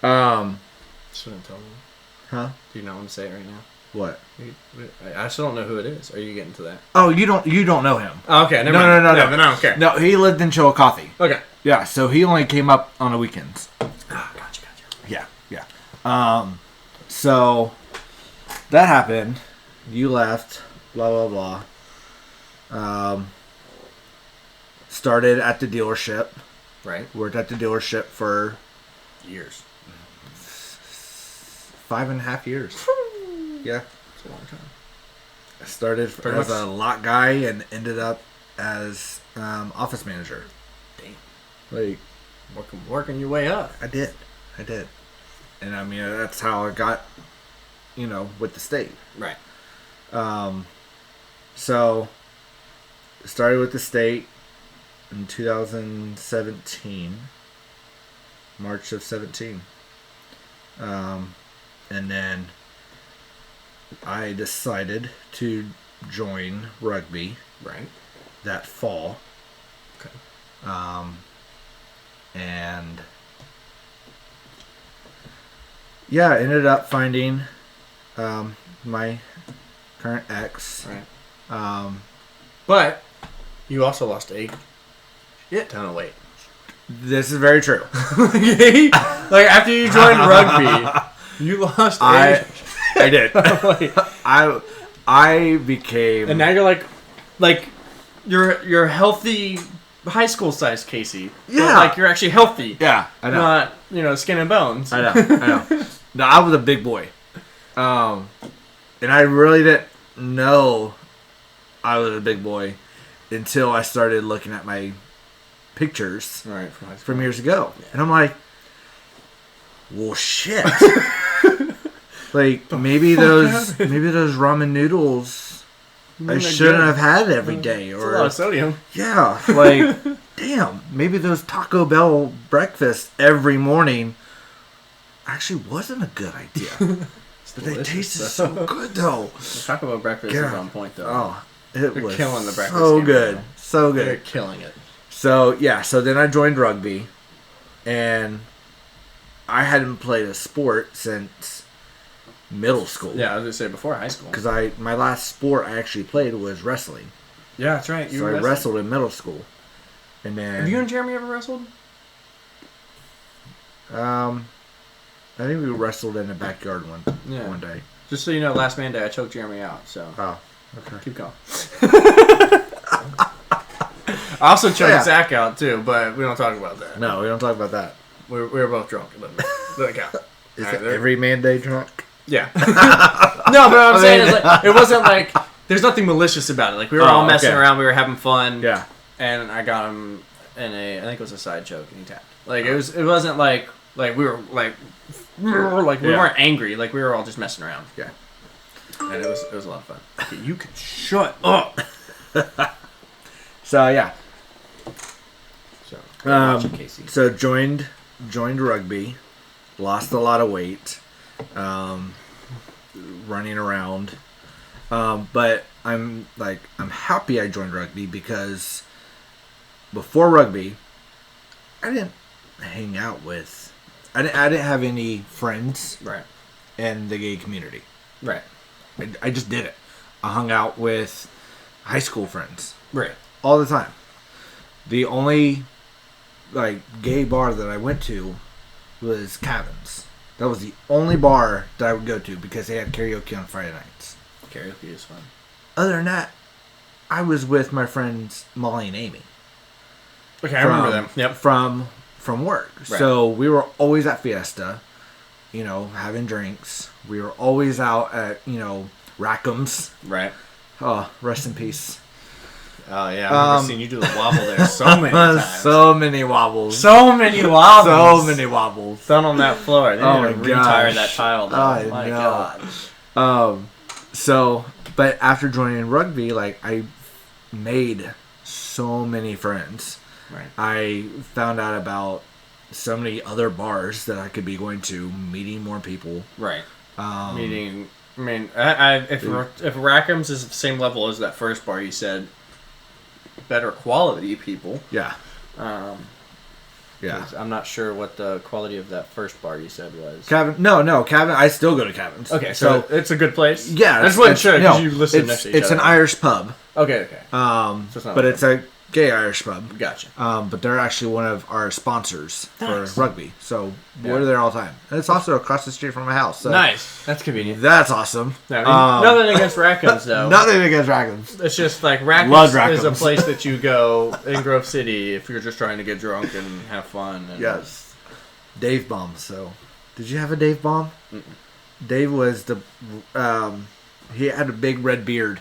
Shouldn't tell me. Huh? Do you not want to say it right now? What? I still don't know who it is. Are you getting to that? Oh, you don't know him. Oh, okay, never mind. No. Then I don't care. No, he lived in Chillicothe. Okay. Yeah, so he only came up on the weekends. Ah, gotcha. Yeah. So that happened. You left. Blah blah blah. Started at the dealership. Right. Worked at the dealership for Years. 5.5 years. Yeah. It's a long time. I started as a lot guy and ended up as office manager. Damn. Like, working your way up. I did. And I mean, that's how I got, with the state. Right. So, started with the state in 2017. March of 17. And then I decided to join rugby that fall. Okay. And yeah, I ended up finding my current ex. Right. But you also lost a shit ton of weight. This is very true. Like after you joined rugby, you lost I did. I became, and now you're like you're healthy high school size Casey. Yeah. Like you're actually healthy. Yeah, I know. Not skin and bones. I know. No, I was a big boy. And I really didn't know I was a big boy until I started looking at my pictures from years ago. Yeah. And I'm like, well, shit. Like, maybe those ramen noodles I shouldn't have had every day. It's a lot of sodium. Yeah, like, damn, maybe those Taco Bell breakfasts every morning actually wasn't a good idea. But they tasted so good, though. The Taco Bell breakfast is on point, though. Oh, They're was killing the breakfast so game, good. though. So good. They're killing it. So, yeah, so then I joined rugby, and I hadn't played a sport since middle school. Yeah, I was going to say before high school. Because my last sport I actually played was wrestling. Yeah, that's right. So I wrestled in middle school. And then, have you and Jeremy ever wrestled? I think we wrestled in the backyard one day. Just so you know, last man day I choked Jeremy out, so... Oh, okay. Keep going. I also choked Zach out, too, but we don't talk about that. No, we don't talk about that. We were both drunk. It doesn't count. Is it every man day drunk? Yeah. No, but what I'm saying is, like, it wasn't like... There's nothing malicious about it. Like, we were all messing around. We were having fun. Yeah. And I got him in I think it was a side choke, and he tapped. Like, it wasn't like we were, like we weren't angry. Like, we were all just messing around. Yeah. And it was a lot of fun. Okay, you can shut up. So, yeah. Casey. So joined rugby, lost a lot of weight, running around, but I'm happy I joined rugby because before rugby, I didn't hang out with, I didn't have any friends in the gay community. Right. I just did it. I hung out with high school friends. Right. All the time. The only gay bar that I went to was Cabins. That was the only bar that I would go to because they had karaoke on Friday nights. Karaoke is fun. Other than that, I was with my friends Molly and Amy. Okay, I remember them. Yep. From work. Right. So we were always at Fiesta, having drinks. We were always out at, Rackham's. Right. Oh, rest in peace. Oh, yeah. I remember seeing you do the wobble there so many times. So many wobbles. So many wobbles. So many wobbles. Done on that floor. They need to retire that child. Oh, my God. But after joining rugby, I made so many friends. Right. I found out about so many other bars that I could be going to, meeting more people. Right. If Rackham's is the same level as that first bar, you said better quality people. Yeah. Yeah. I'm not sure what the quality of that first bar you said was. Cabin? No, Cabin. I still go to Cabins. Okay, so it's a good place. Yeah, I just wasn't sure because you listen next to each other. It's an Irish pub. Okay. So it's a gay Irish pub. Gotcha. But they're actually one of our sponsors for Nice. rugby. So we're there all the time. And it's also across the street from my house. So nice. That's convenient. That's awesome. Nothing against Rackham's, though. Nothing against Rackham's. It's just like Rackham's is a place that you go in Grove City if you're just trying to get drunk and have fun. And Yes. Dave bomb. So, did you have a Dave bomb? Mm-mm. Dave was he had a big red beard.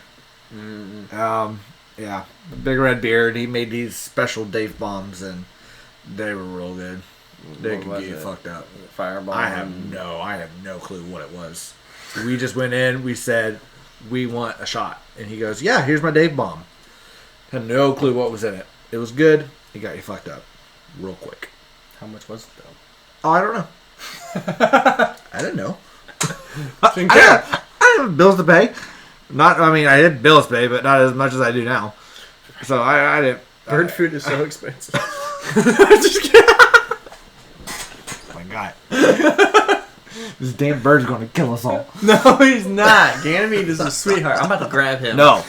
Mm-mm. Yeah, big red beard. He made these special Dave bombs, and they were real good. They could get you fucked up. Fireball. I have no clue what it was. We just went in. We said we want a shot, and he goes, "Yeah, here's my Dave bomb." Had no clue what was in it. It was good. It got you fucked up, real quick. How much was it though? Oh, I don't know. I didn't know. Didn't care. I didn't have bills to pay. I had bills to pay, but not as much as I do now. So I didn't. Bird food is so expensive. Just kidding. Oh my God. This damn bird's going to kill us all. No, he's not. Ganymede is a sweetheart. I'm about to grab him. No.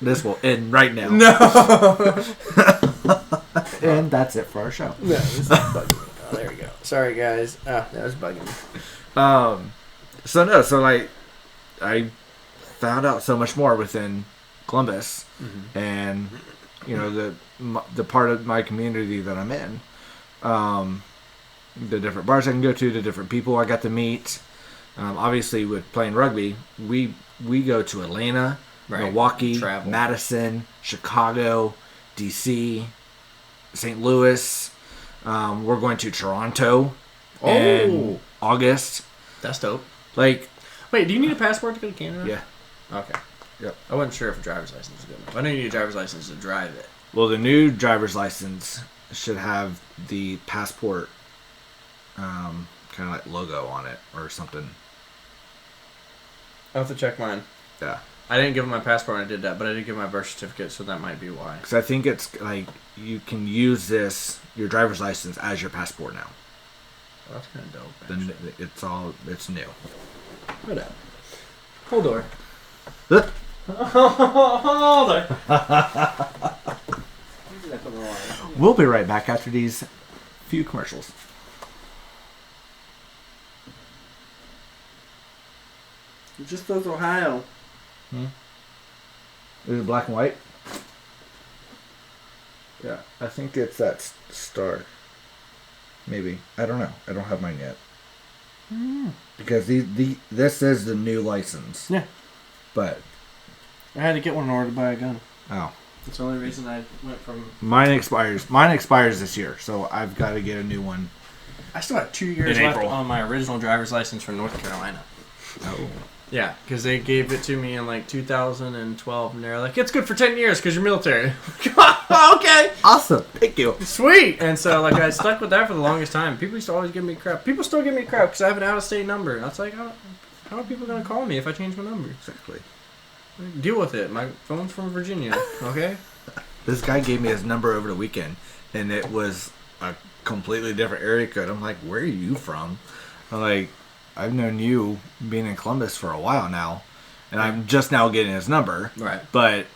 This will end right now. No. And that's it for our show. No, this is bugging me. Oh, there we go. Sorry, guys. That was bugging me. I found out so much more within Columbus, and the part of my community that I'm in, the different bars I can go to, the different people I got to meet. Obviously, with playing rugby, we go to Atlanta, Milwaukee, Madison, Chicago, DC, St. Louis. We're going to Toronto in August. That's dope. Wait, do you need a passport to go to Canada? Yeah. Okay. Yep. I wasn't sure if a driver's license was good enough. I know you need a driver's license to drive it. Well, the new driver's license should have the passport kind of like logo on it or something. I'll have to check mine. Yeah. I didn't give him my passport when I did that, but I did give my birth certificate, so that might be why. Because I think it's like you can use your driver's license as your passport now. Well, that's kind of dope. Actually. It's new. Whatever. Hold door. Huh? Hold door. We'll be right back after these few commercials. Just those Ohio. Is it black and white? Yeah, I think it's that star. Maybe. I don't know. I don't have mine yet. Because this is the new license. Yeah. But I had to get one in order to buy a gun. Oh. That's the only reason I went from... Mine expires this year, so I've got to get a new one. I still have 2 years left on my original driver's license from North Carolina. Oh. Yeah, because they gave it to me in 2012, and they're like, it's good for 10 years because you're military. Okay. Awesome. Thank you. Sweet. And so, I stuck with that for the longest time. People used to always give me crap. People still give me crap because I have an out-of-state number. And I was like, how are people going to call me if I change my number? Exactly. Deal with it. My phone's from Virginia, okay? This guy gave me his number over the weekend, and it was a completely different area code. I'm like, where are you from? I'm like, I've known you being in Columbus for a while now, and I'm just now getting his number. Right. But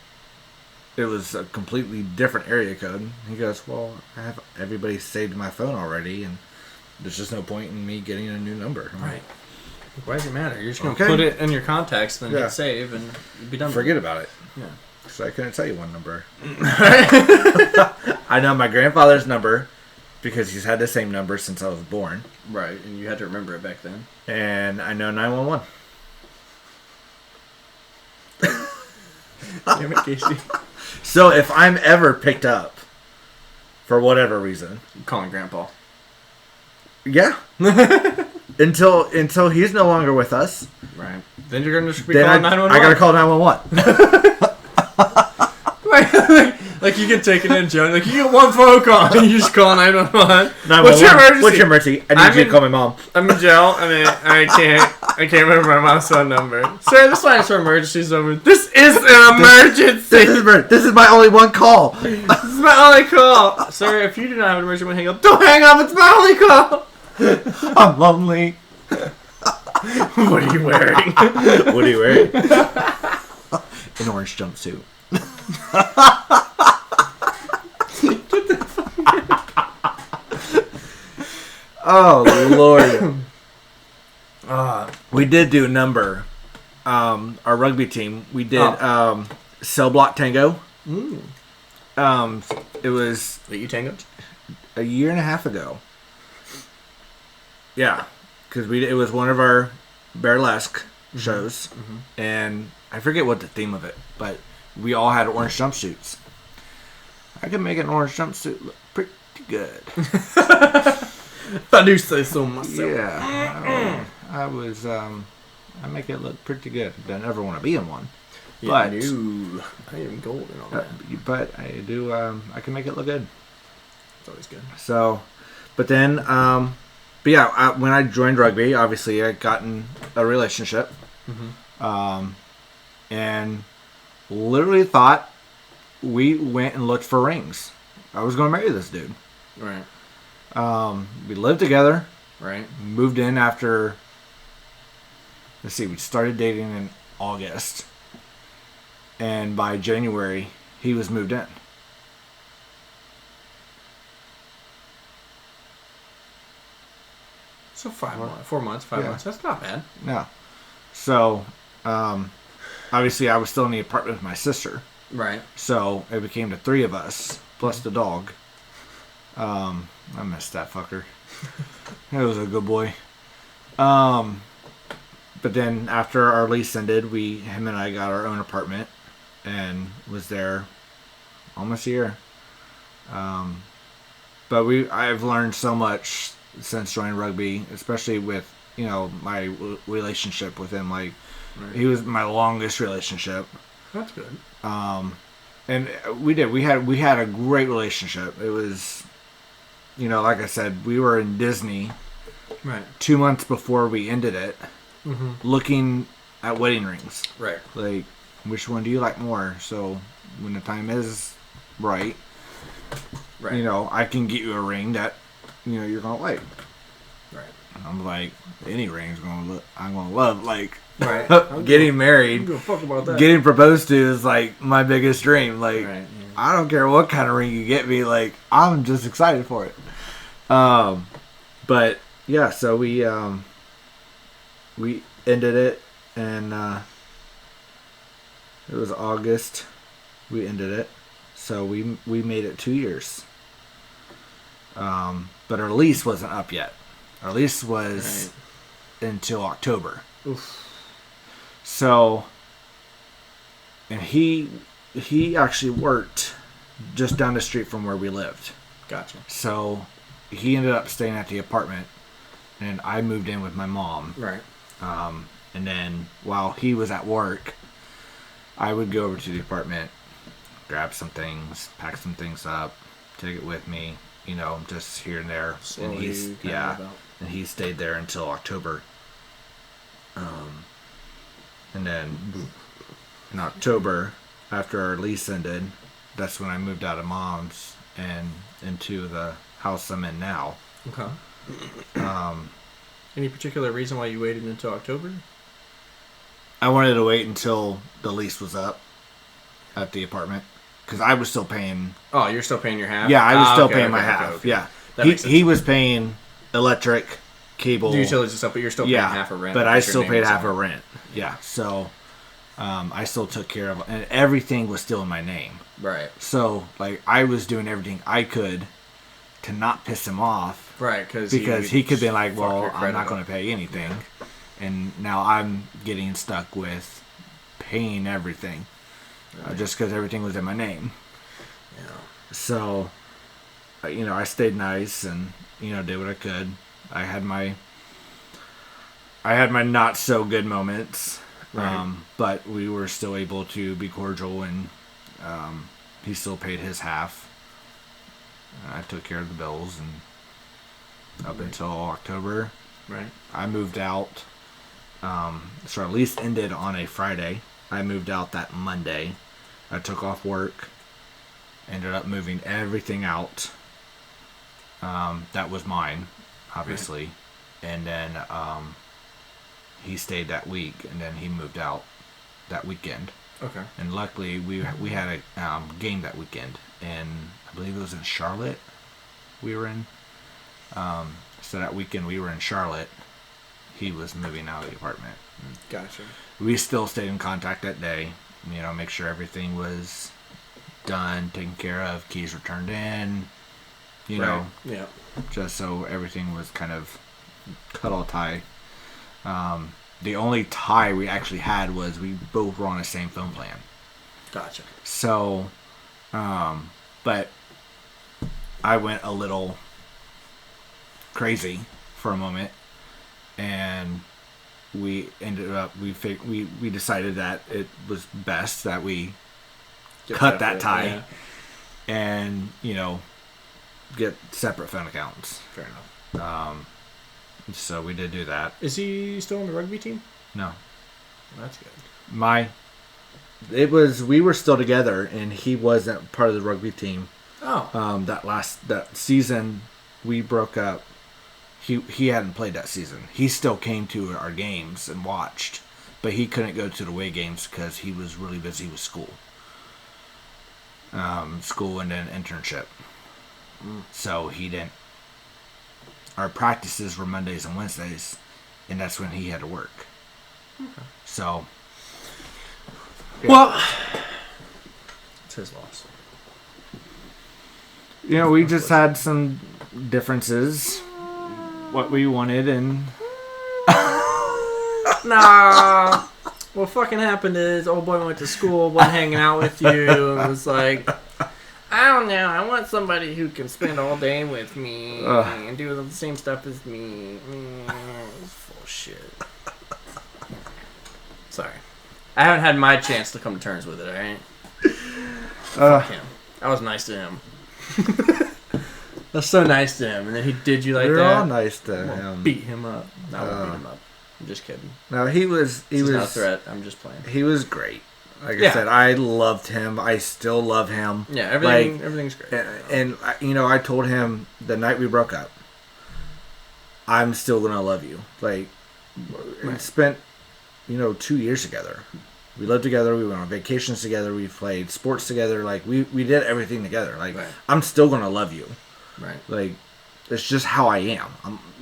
it was a completely different area code. He goes, well, I have everybody saved in my phone already, and there's just no point in me getting a new number. I'm right. Why does it matter? You're just going to put it in your contacts, then hit save, and be done. Forget about it. Yeah. So I couldn't tell you one number. I know my grandfather's number because he's had the same number since I was born. Right, and you had to remember it back then. And I know 911. Damn it, Casey. So if I'm ever picked up for whatever reason, I'm calling Grandpa. yeah, until he's no longer with us, Right. Then you're gonna be then calling 911. I gotta call 911. Like you get taken in, Joe. Like you get one phone call and you just call 911. 911. What's your emergency? What's your emergency? I need you to call my mom. I'm in jail. I can't remember my mom's phone number. Sir, this line is for emergencies over. This is an emergency. This is my only one call. This is my only call. Sir, if you do not have an emergency, hang up. Don't hang up. It's my only call. I'm lonely. What are you wearing? What are you wearing? An orange jumpsuit. Oh Lord. We did do a number. Our rugby team. We did cell block tango. Mm. It was That you tangoed? a year and a half ago. Yeah, because it was one of our burlesque shows, and I forget what the theme of it, but we all had orange jumpsuits. I could make an orange jumpsuit look pretty good. I do say so myself. Yeah, I was. I make it look pretty good. Don't ever want to be in one, Yeah, but no. I am golden on that. but I do. I can make it look good. It's always good. So, but then, but yeah, when I joined rugby, obviously I got in a relationship, and literally thought we went and looked for rings. I was going to marry this dude. Right. We lived together. Right. Moved in after. Let's see, we started dating in August, and by January he was moved in. So 4 months, 5 months. That's not bad. No. So, obviously I was still in the apartment with my sister. Right. So it became the three of us, plus the dog. I missed that fucker. It was a good boy. But then after our lease ended, him and I got our own apartment and was there almost a year. But I've learned so much since joining rugby, especially with, my relationship with him. Like, he was my longest relationship. That's good. And we had a great relationship. It was, like I said, we were in Disney, right, 2 months before we ended it, looking at wedding rings. Right. Like, which one do you like more? So when the time is right, I can get you a ring that, you're gonna like. Right. And I'm like, any ring's I'm gonna love. Like, right. Getting married, I'm gonna fuck about that. getting proposed to is like my biggest dream. Like, right, yeah. I don't care what kind of ring you get me. Like, I'm just excited for it. But yeah, so we ended it, and it was August. We ended it, so we made it 2 years. But our lease wasn't up yet. Our lease was until October. Oof. So, and he actually worked just down the street from where we lived. Gotcha. So, he ended up staying at the apartment, and I moved in with my mom. Right. And then while he was at work, I would go over to the apartment, grab some things, pack some things up, take it with me, just here and there. Slowly and he stayed there until October. And then in October, after our lease ended, that's when I moved out of mom's and into the house I'm in now. Okay. Any particular reason why you waited until October? I wanted to wait until the lease was up at the apartment because I was still paying. Oh, you're still paying your half? Yeah, I was still paying my half. Okay. Yeah, That makes sense. he was paying electric, cable, The utilities and stuff, but you're still paying half a rent. but I still paid half a rent. Yeah, so I still took care of, and everything was still in my name. Right. So, like, I was doing everything I could to not piss him off. Right, because he could be like, well, I'm not going to pay anything. Yeah. And now I'm getting stuck with paying everything. Right. Just because everything was in my name. Yeah. So, I stayed nice and, did what I could. I had my not so good moments. Right. But we were still able to be cordial, and he still paid his half. I took care of the bills, and up until October, right, I moved out. So our lease ended on a Friday. I moved out that Monday. I took off work, ended up moving everything out. That was mine, obviously, right. And then he stayed that week, and then he moved out that weekend. Okay. And luckily, we had a game that weekend, and I believe it was in Charlotte. We were in. So that weekend we were in Charlotte. He was moving out of the apartment. Gotcha. We still stayed in contact that day. Make sure everything was done, taken care of, keys returned in. Right. Yeah. Just so everything was kind of cut all tie. The only tie we actually had was we both were on the same phone plan. Gotcha. So, but I went a little crazy for a moment, and we ended up we decided that it was best that we cut that tie, yeah. And get separate phone accounts. Fair enough. So we did do that. Is he still on the rugby team? No. Well, that's good. We were still together, and he wasn't part of the rugby team. Oh. That season we broke up. He hadn't played that season. He still came to our games and watched, but he couldn't go to the away games because he was really busy with school. School and then internship. So he didn't. Our practices were Mondays and Wednesdays, and that's when he had to work. Okay. So, yeah. Well, it's his loss. We just had some differences, what we wanted, and nah. What fucking happened is old boy went to school, wasn't hanging out with you, and was like, I don't know, I want somebody who can spend all day with me and do the same stuff as me. It's full shit. Sorry. I haven't had my chance to come to terms with it, alright? Fuck him. I was nice to him. I was so nice to him, and then he did you like that? We're all nice to him. Beat him up. I won't beat him up. I'm just kidding. No, he was not a threat. I'm just playing. He was great. Like I said, I loved him. I still love him. Yeah, everything's great. And I told him the night we broke up, I'm still gonna love you. Like, we spent 2 years together. We lived together. We went on vacations together. We played sports together. Like, we did everything together. Like, I'm still gonna love you. Right. Like, it's just how I am.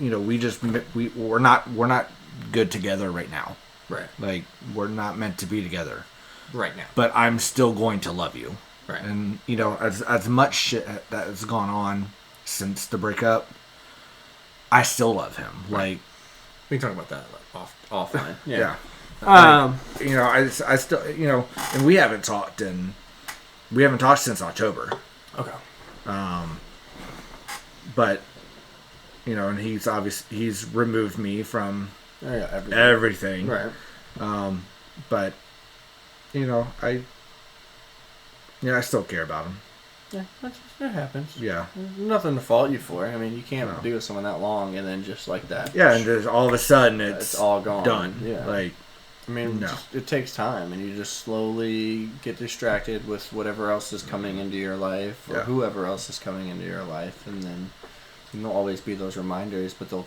We're not good together right now. Right. Like, we're not meant to be together. Right now. But I'm still going to love you. Right. And, as much shit that has gone on since the breakup, I still love him. Right. Like, we can talk about that offline. Yeah. I still, and we haven't talked since October. Okay. But, and he's removed me from everything. Right. But, I still care about him. Yeah, that happens. Yeah. There's nothing to fault you for. I mean, you can't be with someone that long and then just like that. Yeah, and just all of a sudden it's all gone. Done. Yeah. Like, I mean, it takes time, and you just slowly get distracted with whatever else is coming into your life, or whoever else is coming into your life, and then there'll always be those reminders, but they'll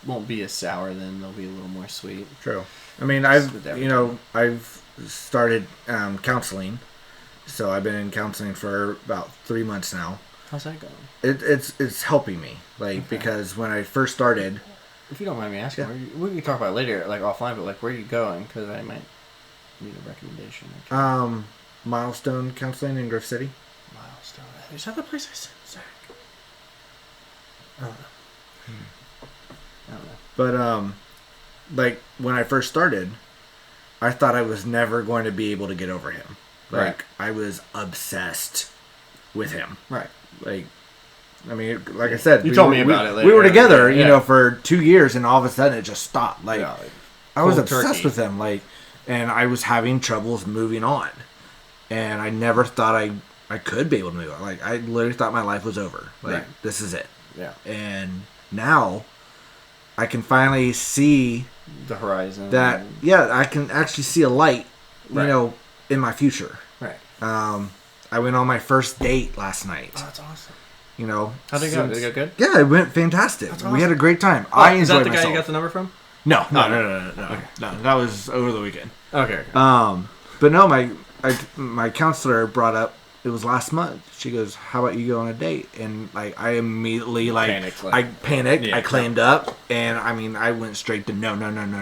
won't be as sour. Then they'll be a little more sweet. True. I mean, I've started counseling, so I've been in counseling for about 3 months now. How's that going? It's helping me, because when I first started. If you don't mind me asking, we can talk about it later, like offline, but like, where are you going? Because I might need a recommendation. Milestone Counseling in Grove City. Milestone. Is that the place I sent Zach? I don't know. I don't know. But like when I first started, I thought I was never going to be able to get over him. Like I was obsessed with him. Right. Like, I mean, like I said, you told me about it later. We were together, you know, for 2 years, and all of a sudden it just stopped. Like, I was obsessed with him. Like, and I was having troubles moving on, and I never thought I could be able to move on. Like, I literally thought my life was over. Like, this is it. Yeah. And now I can finally see the horizon. That I can actually see a light, you know, in my future. Right. I went on my first date last night. Oh, that's awesome. You know, how'd it go? Did it go good? Yeah, it went fantastic. Awesome. We had a great time. Oh, I enjoyed myself. Is that the myself. guy you got the number from? No. Okay. No. That was over the weekend. Okay. But no, my counselor brought up. It was last month. She goes, "How about you go on a date?" And like I immediately panicked. I panicked. Yeah, I claimed up, and I mean I went straight to no. And I'm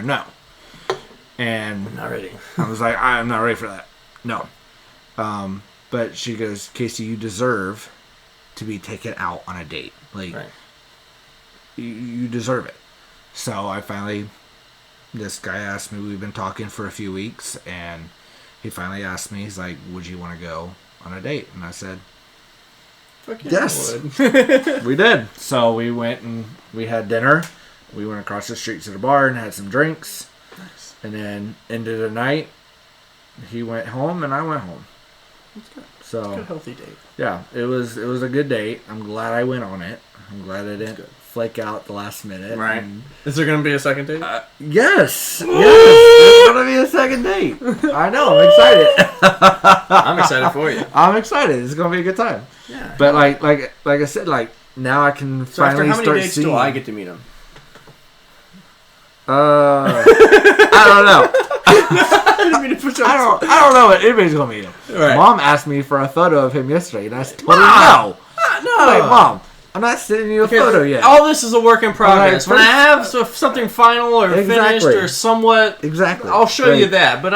not ready. I was like, I'm not ready for that. No. But she goes, "Casey, you deserve to be taken out on a date. Like, you deserve it." So I finally, this guy asked me. We've been talking for a few weeks, and he finally asked me. He's like, "Would you want to go on a date?" And I said, "Fuck yeah, yes." I would. We did. So we went and we had dinner. We went across the street to the bar and had some drinks. Nice. And then ended the night. He went home and I went home. That's good. So it's a good, healthy date. Yeah, it was a good date. I'm glad I went on it. I'm glad I didn't flake out the last minute. Right. Is there going to be a second date? Yes. Yes. There's going to be a second date. I know. I'm excited. I'm excited for you. I'm excited. It's going to be a good time. Yeah. But like I said, like now I can finally after how many dates seeing. do I get to meet him? I don't know. I don't know what anybody's gonna meet him. Right. Mom asked me for a photo of him yesterday, and I told her no. No. Like, Mom, I'm not sending you a photo yet. All this is a work in progress. When I have something final or finished or somewhat, I'll show you that. But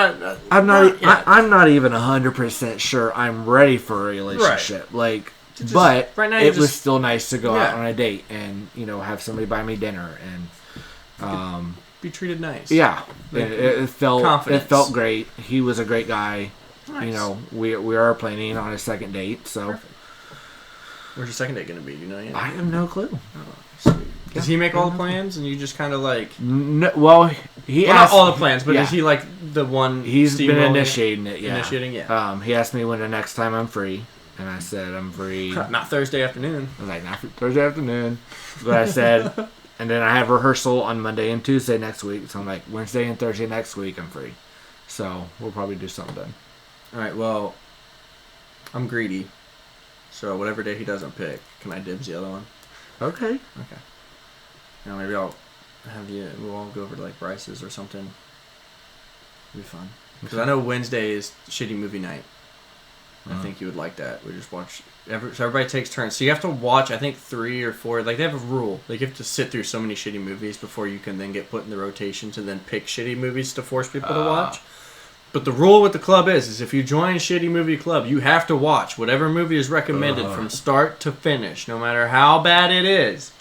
I'm not even 100% sure I'm ready for a relationship. Right. Like, but right now it was still nice to go out on a date and have somebody buy me dinner and be treated nice. Yeah, it felt great. He was a great guy. Nice. We are planning on a second date. So, perfect. Where's your second date going to be? Do you know yet? I have no clue. Oh, sweet. Does he make all the plans, and you just kind of like? No, well, he asked, not all the plans, but is he like the one? He's been initiating it. Yeah, initiating. Yeah. He asked me when the next time I'm free, and I said I'm free. Not Thursday afternoon. I was like, not Thursday afternoon, but I said. And then I have rehearsal on Monday and Tuesday next week. So I'm like, Wednesday and Thursday next week I'm free. So we'll probably do something then. All right, well, I'm greedy. So whatever day he doesn't pick, can I dibs the other one? Okay. Maybe I'll have you, we'll all go over to like Bryce's or something. It'll be fun. Because I know Wednesday is shitty movie night. I think you would like that. We just watch. So everybody takes turns. So you have to watch, I think, 3 or 4. Like, they have a rule. Like, you have to sit through so many shitty movies before you can then get put in the rotation to then pick shitty movies to force people to watch. But the rule with the club is if you join Shitty Movie Club, you have to watch whatever movie is recommended from start to finish, no matter how bad it is.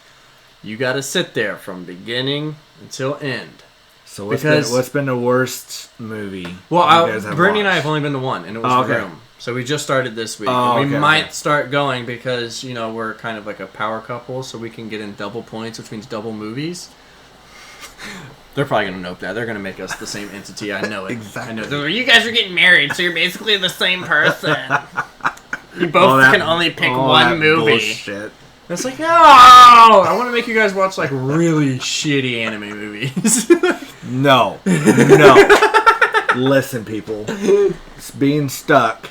You got to sit there from beginning until end. So what's been the worst movie? Well, Brittany and I have only been to one, and it was The Room. So we just started this week. We might start going because, we're kind of like a power couple, so we can get in double points, which means double movies. They're probably going to note that. They're going to make us the same entity. I know it. Exactly. I know. They're like, you guys are getting married, so you're basically the same person. You both can only pick one movie. Bullshit. It's like, I want to make you guys watch like really shitty anime movies. No. Listen, people. It's being stuck.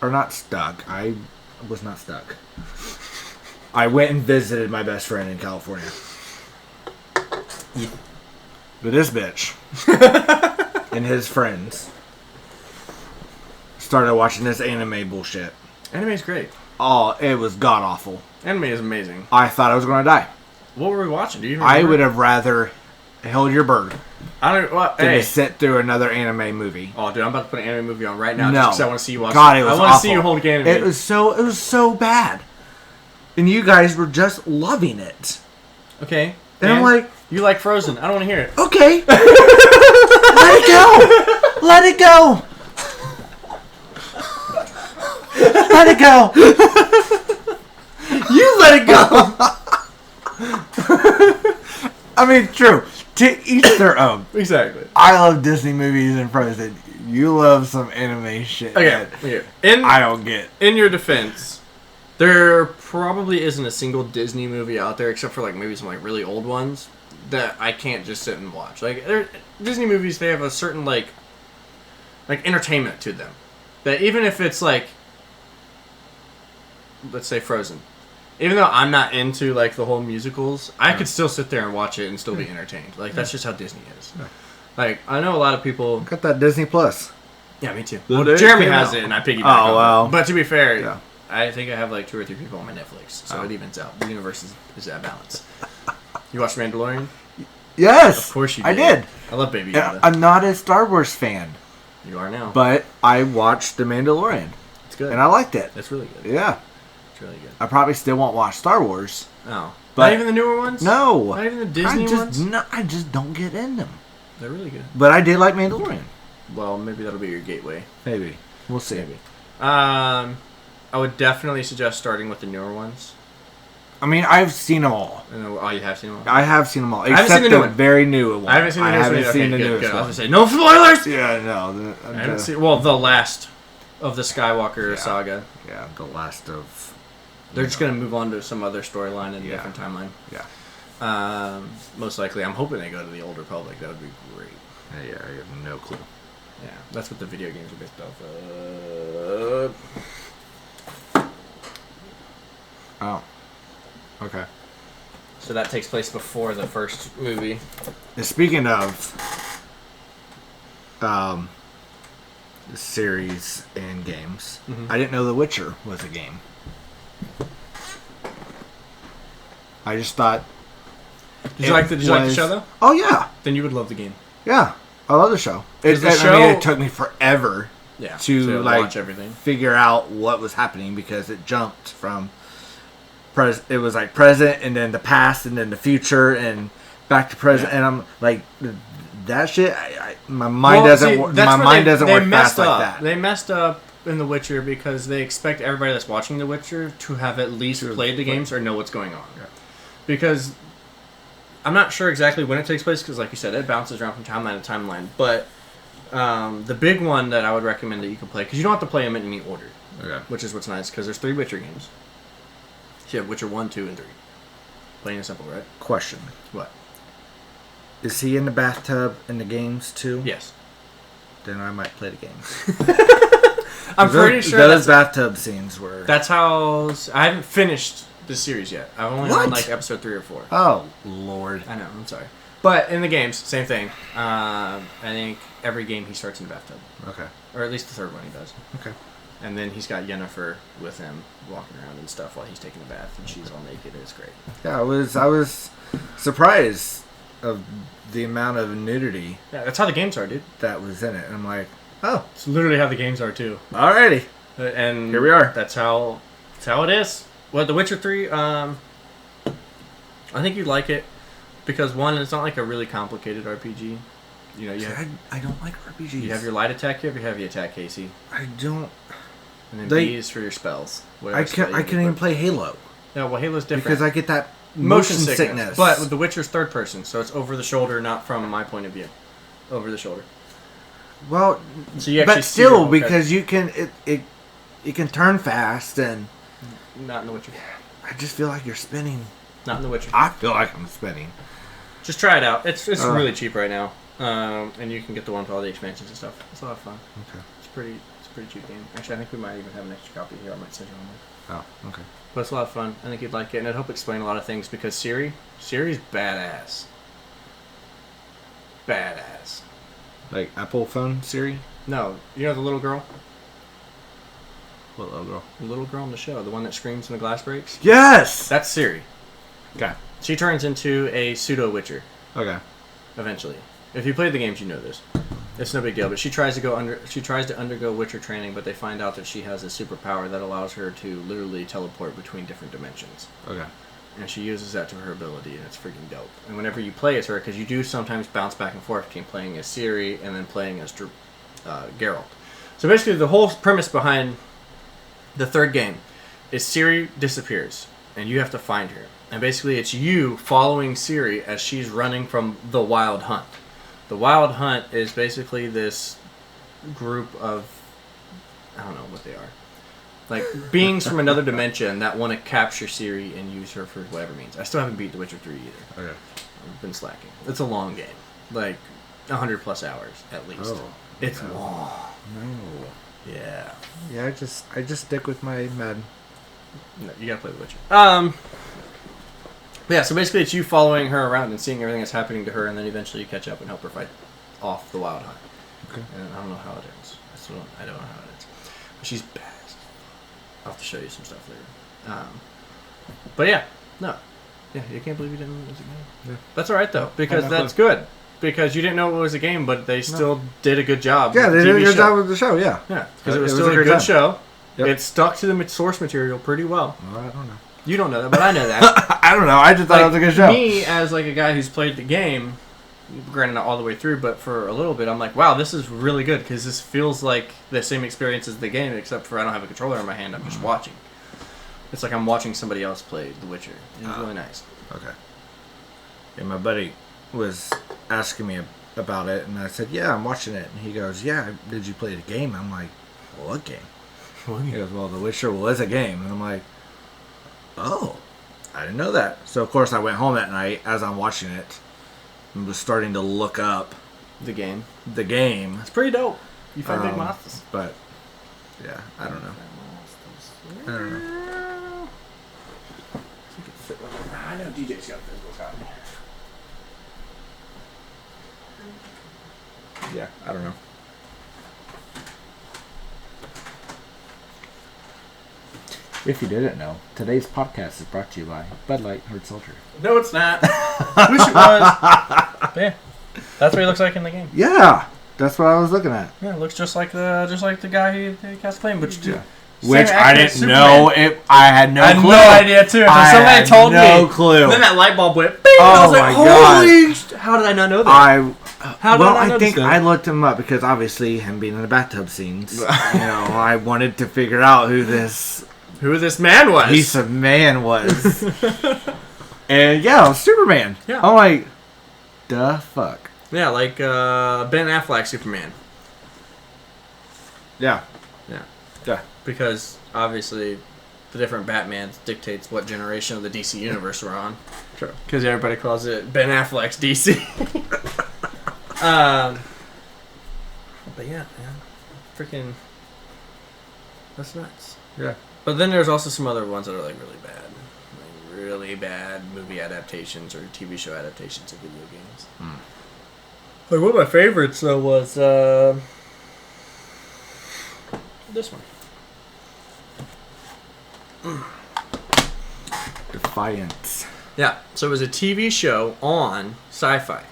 Or not stuck. I was not stuck. I went and visited my best friend in California. But this bitch and his friends started watching this anime bullshit. Anime's great. Oh, it was god awful. Anime is amazing. I thought I was going to die. What were we watching? Do you even remember? I would have rather held your bird I don't. Well, than hey. to sit through another anime movie. Oh, dude, I'm about to put an anime movie on right now No. just because I want to see you watch God, it. it was I want to see awful. you hold a anime. It was so bad, and you guys were just loving it. Okay. And I'm like, you like Frozen. I don't want to hear it. okay, let it go, let it go, let it go. You let it go. I mean, true. To each their own. Exactly. I love Disney movies and Frozen. You love some anime shit. Okay. I don't get. In your defense, there probably isn't a single Disney movie out there, except for like maybe some like really old ones, that I can't just sit and watch. Like Disney movies, they have a certain like entertainment to them. That even if it's like, let's say Frozen. Even though I'm not into like the whole musicals, I could still sit there and watch it and still be entertained. Like that's just how Disney is. Like I know a lot of people Got that Disney Plus. Yeah, me too. Well, Well, Jeremy came has out. it, and I piggyback. Oh, on wow. it. But to be fair, Yeah. I think I have like 2 or 3 people on my Netflix, so it evens out. The universe is at balance. You watched Mandalorian? Yes, Of course you did. I did. I love Baby Yeah, Yoda. I'm not a Star Wars fan, You are now. but I watched The Mandalorian, It's good. and I liked it. It's really good. Yeah, It's really good. I probably still won't watch Star Wars. Oh. But- Not even the newer ones? No, Not even the Disney ones? I just don't get in them. They're really good. But I did like Mandalorian. Well, maybe that'll be your gateway. Maybe we'll see. Maybe. I would definitely suggest starting with the newer ones. I mean, I've seen them all. Oh, you have seen them all? I have seen them all, haven't except seen the new the one. very new one. I haven't seen the newest one. haven't seen the good, newest good. I one. was going to say, no spoilers! Yeah, no. I haven't seen... Well, the last of the Skywalker saga. Yeah, the last of. They're just going to move on to some other storyline in a different timeline. Yeah. Most likely. I'm hoping they go to the Old Republic. That would be great. Yeah, I have no clue. Yeah, that's what the video games are based off of. Oh. Okay. So that takes place before the first movie. And speaking of series and games, I didn't know The Witcher was a game. I just thought. Did you like the show though? Oh yeah, Then you would love the game. yeah. I love the show. I mean, it took me forever Yeah. to watch everything. figure out what was happening because it jumped from it was like present and then the past and then the future and back to present, and I'm like, that shit. My mind doesn't work fast like that. They messed up in The Witcher because they expect everybody that's watching The Witcher to have at least played the games or know what's going on. Yeah. Because I'm not sure exactly when it takes place because, like you said, it bounces around from timeline to timeline. But the big one that I would recommend that you can play, because you don't have to play them in any order, which is what's nice, because there's 3 Witcher games. So you have Witcher 1, 2, and 3. Plain and simple, right? Question. What? Is he in the bathtub in the games too? Yes. Then I might play the games. I'm pretty sure those bathtub scenes were. that's how... I haven't finished the series yet. I've only done like episode 3 or 4. Oh Lord! I know. I'm sorry. But in the games, same thing. I think every game he starts in the bathtub, Okay. or at least the third one he does. Okay. And then he's got Yennefer with him, walking around and stuff while he's taking a bath, and she's all naked. It's great. Yeah, I was surprised of the amount of nudity Yeah, that's how the games are, dude. that was in it. I'm like, oh, It's literally how the games are too. alrighty. And Here we are. That's how it is. Well, The Witcher 3. I think you'd like it because one, it's not like a really complicated RPG. You know, I don't like RPGs. you have your light attack, you have your heavy attack, Casey, I don't. and then They- B is for your spells. I can't even play Halo No, well, Halo's different because I get that motion sickness. But with The Witcher's third person, so it's over the shoulder, not from my point of view. Over the shoulder. Well, So you actually but see your still, whole because you can it can turn fast, and not in The Witcher. I just feel like you're spinning. Not in The Witcher. I feel like I'm spinning. Just try it out. It's really cheap right now, and you can get the one with all the expansions and stuff. It's a lot of fun. Okay. It's a pretty cheap game. Actually, I think we might even have an extra copy here. I might send you one. Oh, okay. But it's a lot of fun. I think you'd like it, and it'd help explain a lot of things because Siri's badass. Badass. Like Apple phone Siri? No, you know the little girl? What little girl? The little girl in the show, the one that screams when the glass breaks? Yes! That's Siri. Okay. She turns into a pseudo Witcher Okay. eventually. If you played the games, you know this. It's no big deal. But she tries to undergo Witcher training, but they find out that she has a superpower that allows her to literally teleport between different dimensions. Okay. And she uses that to her ability, and it's freaking dope. And whenever you play as her, because you do sometimes bounce back and forth between playing as Ciri and then playing as Geralt. So basically, the whole premise behind the third game is Ciri disappears, and you have to find her. And basically, it's you following Ciri as she's running from the Wild Hunt. The Wild Hunt is basically this group of, I don't know what they are, like beings from another dimension that want to capture Ciri and use her for whatever means. I still haven't beat The Witcher 3 either. Okay. I've been slacking. It's a long game, like 100+ hours at least. Oh, it's no. long. No. Yeah. Yeah, I just stick with my Madden. No, you gotta play The Witcher. Yeah, so basically it's you following her around and seeing everything that's happening to her, and then eventually you catch up and help her fight off the Wild Hunt. Okay. And I don't know how it ends. I don't know how it ends. But she's bad. I'll have to show you some stuff later. But yeah, no. Yeah, you can't believe you didn't know it was a game. Yeah. That's alright though, because that's good. Because you didn't know it was a game, but they still did a good job. Yeah, with they the did a TV good show. job with the show, yeah. Yeah, because It it was was still a a great good time. show. Yep. It stuck to the source material pretty well. Well, I don't know. You don't know that, but I know that. I don't know. I just thought it was a good show. Me, as like a guy who's played the game, granted not all the way through, but for a little bit, I'm like, wow, this is really good because this feels like the same experience as the game, except for I don't have a controller in my hand. I'm just watching. It's like I'm watching somebody else play The Witcher. It's really nice. Okay. Yeah, my buddy was asking me about it, and I said, yeah, I'm watching it. And he goes, yeah, did you play the game? I'm like, what game? He goes, well, The Witcher was a game. And I'm like, oh, I didn't know that. So, of course, I went home that night as I'm watching it and was starting to look up The game. the game. It's pretty dope. You find big monsters. But, yeah, I don't know. I don't know. I know DJ's got a physical copy. Yeah, I don't know. If you didn't know, today's podcast is brought to you by Bud Light Hard Seltzer. No, it's not. Wish it was. But yeah, that's what he looks like in the game. Yeah, that's what I was looking at. Yeah, it looks just like the guy who cast claim, but Yeah. Which I didn't Superman. know. I had no clue. I had no idea too. Until somebody told me. No clue. And then that light bulb went. Bing, Oh and I was my like, God. holy! How did I not know that? How did I not know think this? I looked him up because obviously him being in the bathtub scenes, I wanted to figure out who this Who this man was? piece of man was. And yeah, it was Superman. Yeah. I'm like, the fuck. Yeah, like Ben Affleck Superman. Yeah. Yeah. Yeah. Because obviously the different Batmans dictates what generation of the DC universe we're on. True. Because everybody calls it Ben Affleck's DC. But yeah, man. Freaking. That's nuts. Yeah. But then there's also some other ones that are like really bad. Like really bad movie adaptations or TV show adaptations of video games. Like one of my favorites though was this one. Defiance. Yeah, so it was a TV show on Sci-Fi.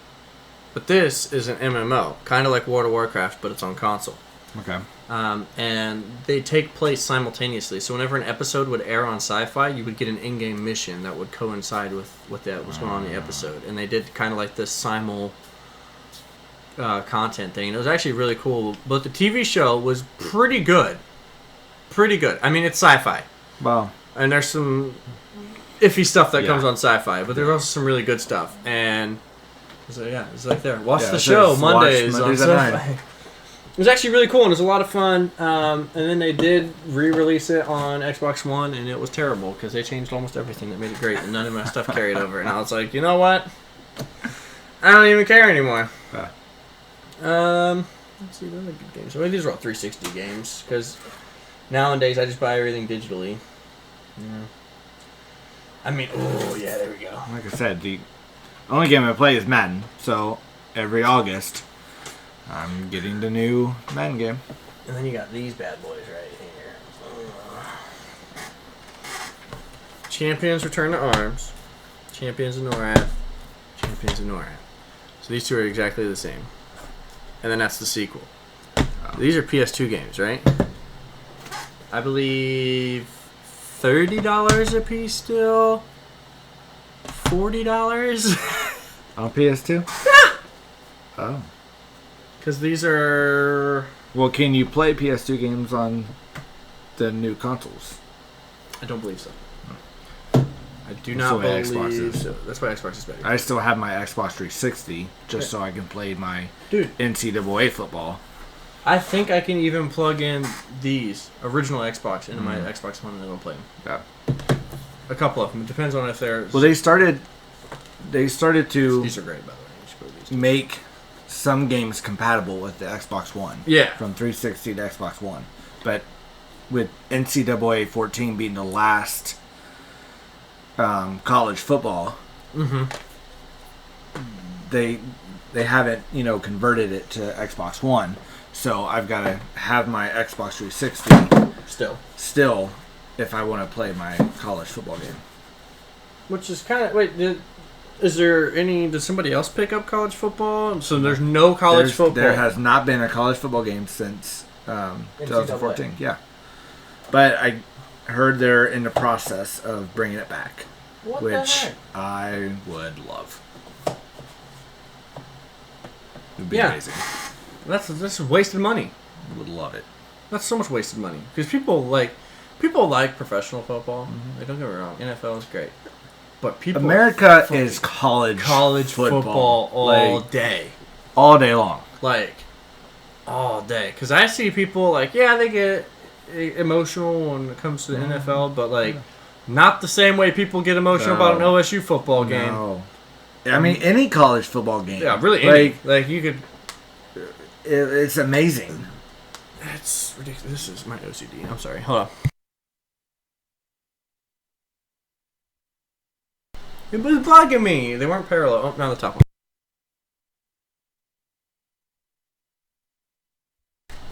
But this is an MMO, kind of like World of Warcraft, but it's on console. Okay. And they take place simultaneously. So whenever an episode would air on Sci-Fi, you would get an in-game mission that would coincide with what that was going on in the episode. And they did kind of like this simul content thing. And it was actually really cool. But the TV show was pretty good. Pretty good. I mean, it's Sci-Fi. Wow. And there's some iffy stuff that Yeah. comes on Sci-Fi, but there's also some really good stuff. And so yeah, it's like there. Watch Yeah, the it show says Mondays watch on Mondays at Sci-Fi. 9. It was actually really cool and it was a lot of fun. And then they did re-release it on Xbox One, and it was terrible because they changed almost everything that made it great, and none of my stuff carried over. And I was like, you know what? I don't even care anymore. Let's see, what other good games. Well, these are all 360 games because nowadays I just buy everything digitally. Yeah. I mean, oh yeah, there we go. Like I said, the only game I play is Madden. So every August, I'm getting the new Madden game. And then you got these bad boys right here. Champions Return to Arms. Champions of Norath. Champions of Norath. So these two are exactly the same. And then that's the sequel. These are PS2 games, right? I believe $30 a piece still. $40? On PS2? Yeah! Oh. Because these are... Well, can you play PS2 games on the new consoles? I don't believe so. I do not believe Xbox so. That's why Xbox is better. I still have my Xbox 360 just so I can play my Dude, NCAA football. I think I can even plug in these original Xbox into my Xbox One and it'll play them. Yeah. A couple of them. It depends on if they're... Well, they started to These are great, by the way. You should go to these. make some games compatible with the Xbox One. Yeah. From 360 to Xbox One. But with NCAA 14 being the last college football, they haven't, converted it to Xbox One. So I've got to have my Xbox 360 still if I want to play my college football game. Which is kind of... Wait, did somebody else pick up college football? So there's no college football? There has not been a college football game since 2014. Yeah. But I heard they're in the process of bringing it back. What which the heck? I would love. It would be Yeah. amazing. That's wasted money. I would love it. That's so much wasted money. Because people like professional football. Like, don't get me wrong. NFL is great. But America is college football all day. All day long. Like, all day. Because I see people, they get emotional when it comes to the NFL, but, not the same way people get emotional about an OSU football game. No. I mean, any college football game. Yeah, really any. You could... It's amazing. It's ridiculous. This is my OCD. I'm sorry. Hold on. It was bugging me. They weren't parallel. Oh, now the top one.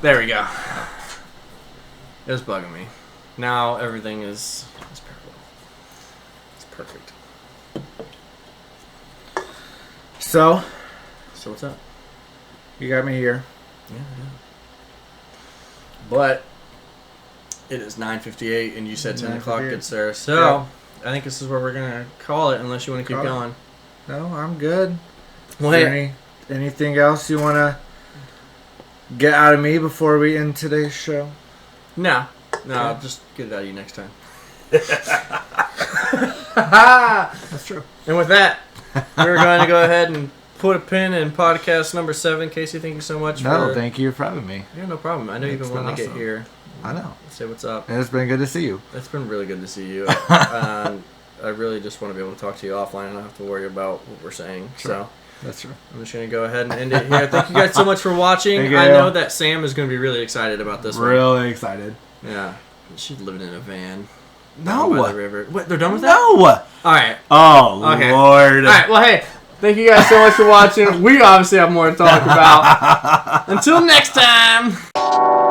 There we go. It was bugging me. Now everything is parallel. It's perfect. So what's up? you got me here. Yeah. But it is 9:58, and you said 10 o'clock gets there. So Yeah. I think this is where we're gonna call it, unless you want to keep going. No, I'm good. Well, Is hey, there anything else you want to get out of me before we end today's show? no, I'll just get it out of you next time. That's true. And with that, we're going to go ahead and put a pin in podcast number 7. Casey, thank you so much. Thank you for having me. Yeah, no problem. I know you've been wanting to get here. I know. Say what's up. And it's been good to see you. It's been really good to see you. I really just want to be able to talk to you offline and not have to worry about what we're saying. Sure. So That's true. I'm just going to go ahead and end it here. Thank you guys so much for watching. I know that Sam is going to be really excited about this one. Really excited. Yeah. She's living in a van. No. By the river. What, they're done with that? No. All right. Oh, Okay. Lord. All right. Well, hey, thank you guys so much for watching. We obviously have more to talk about. Until next time.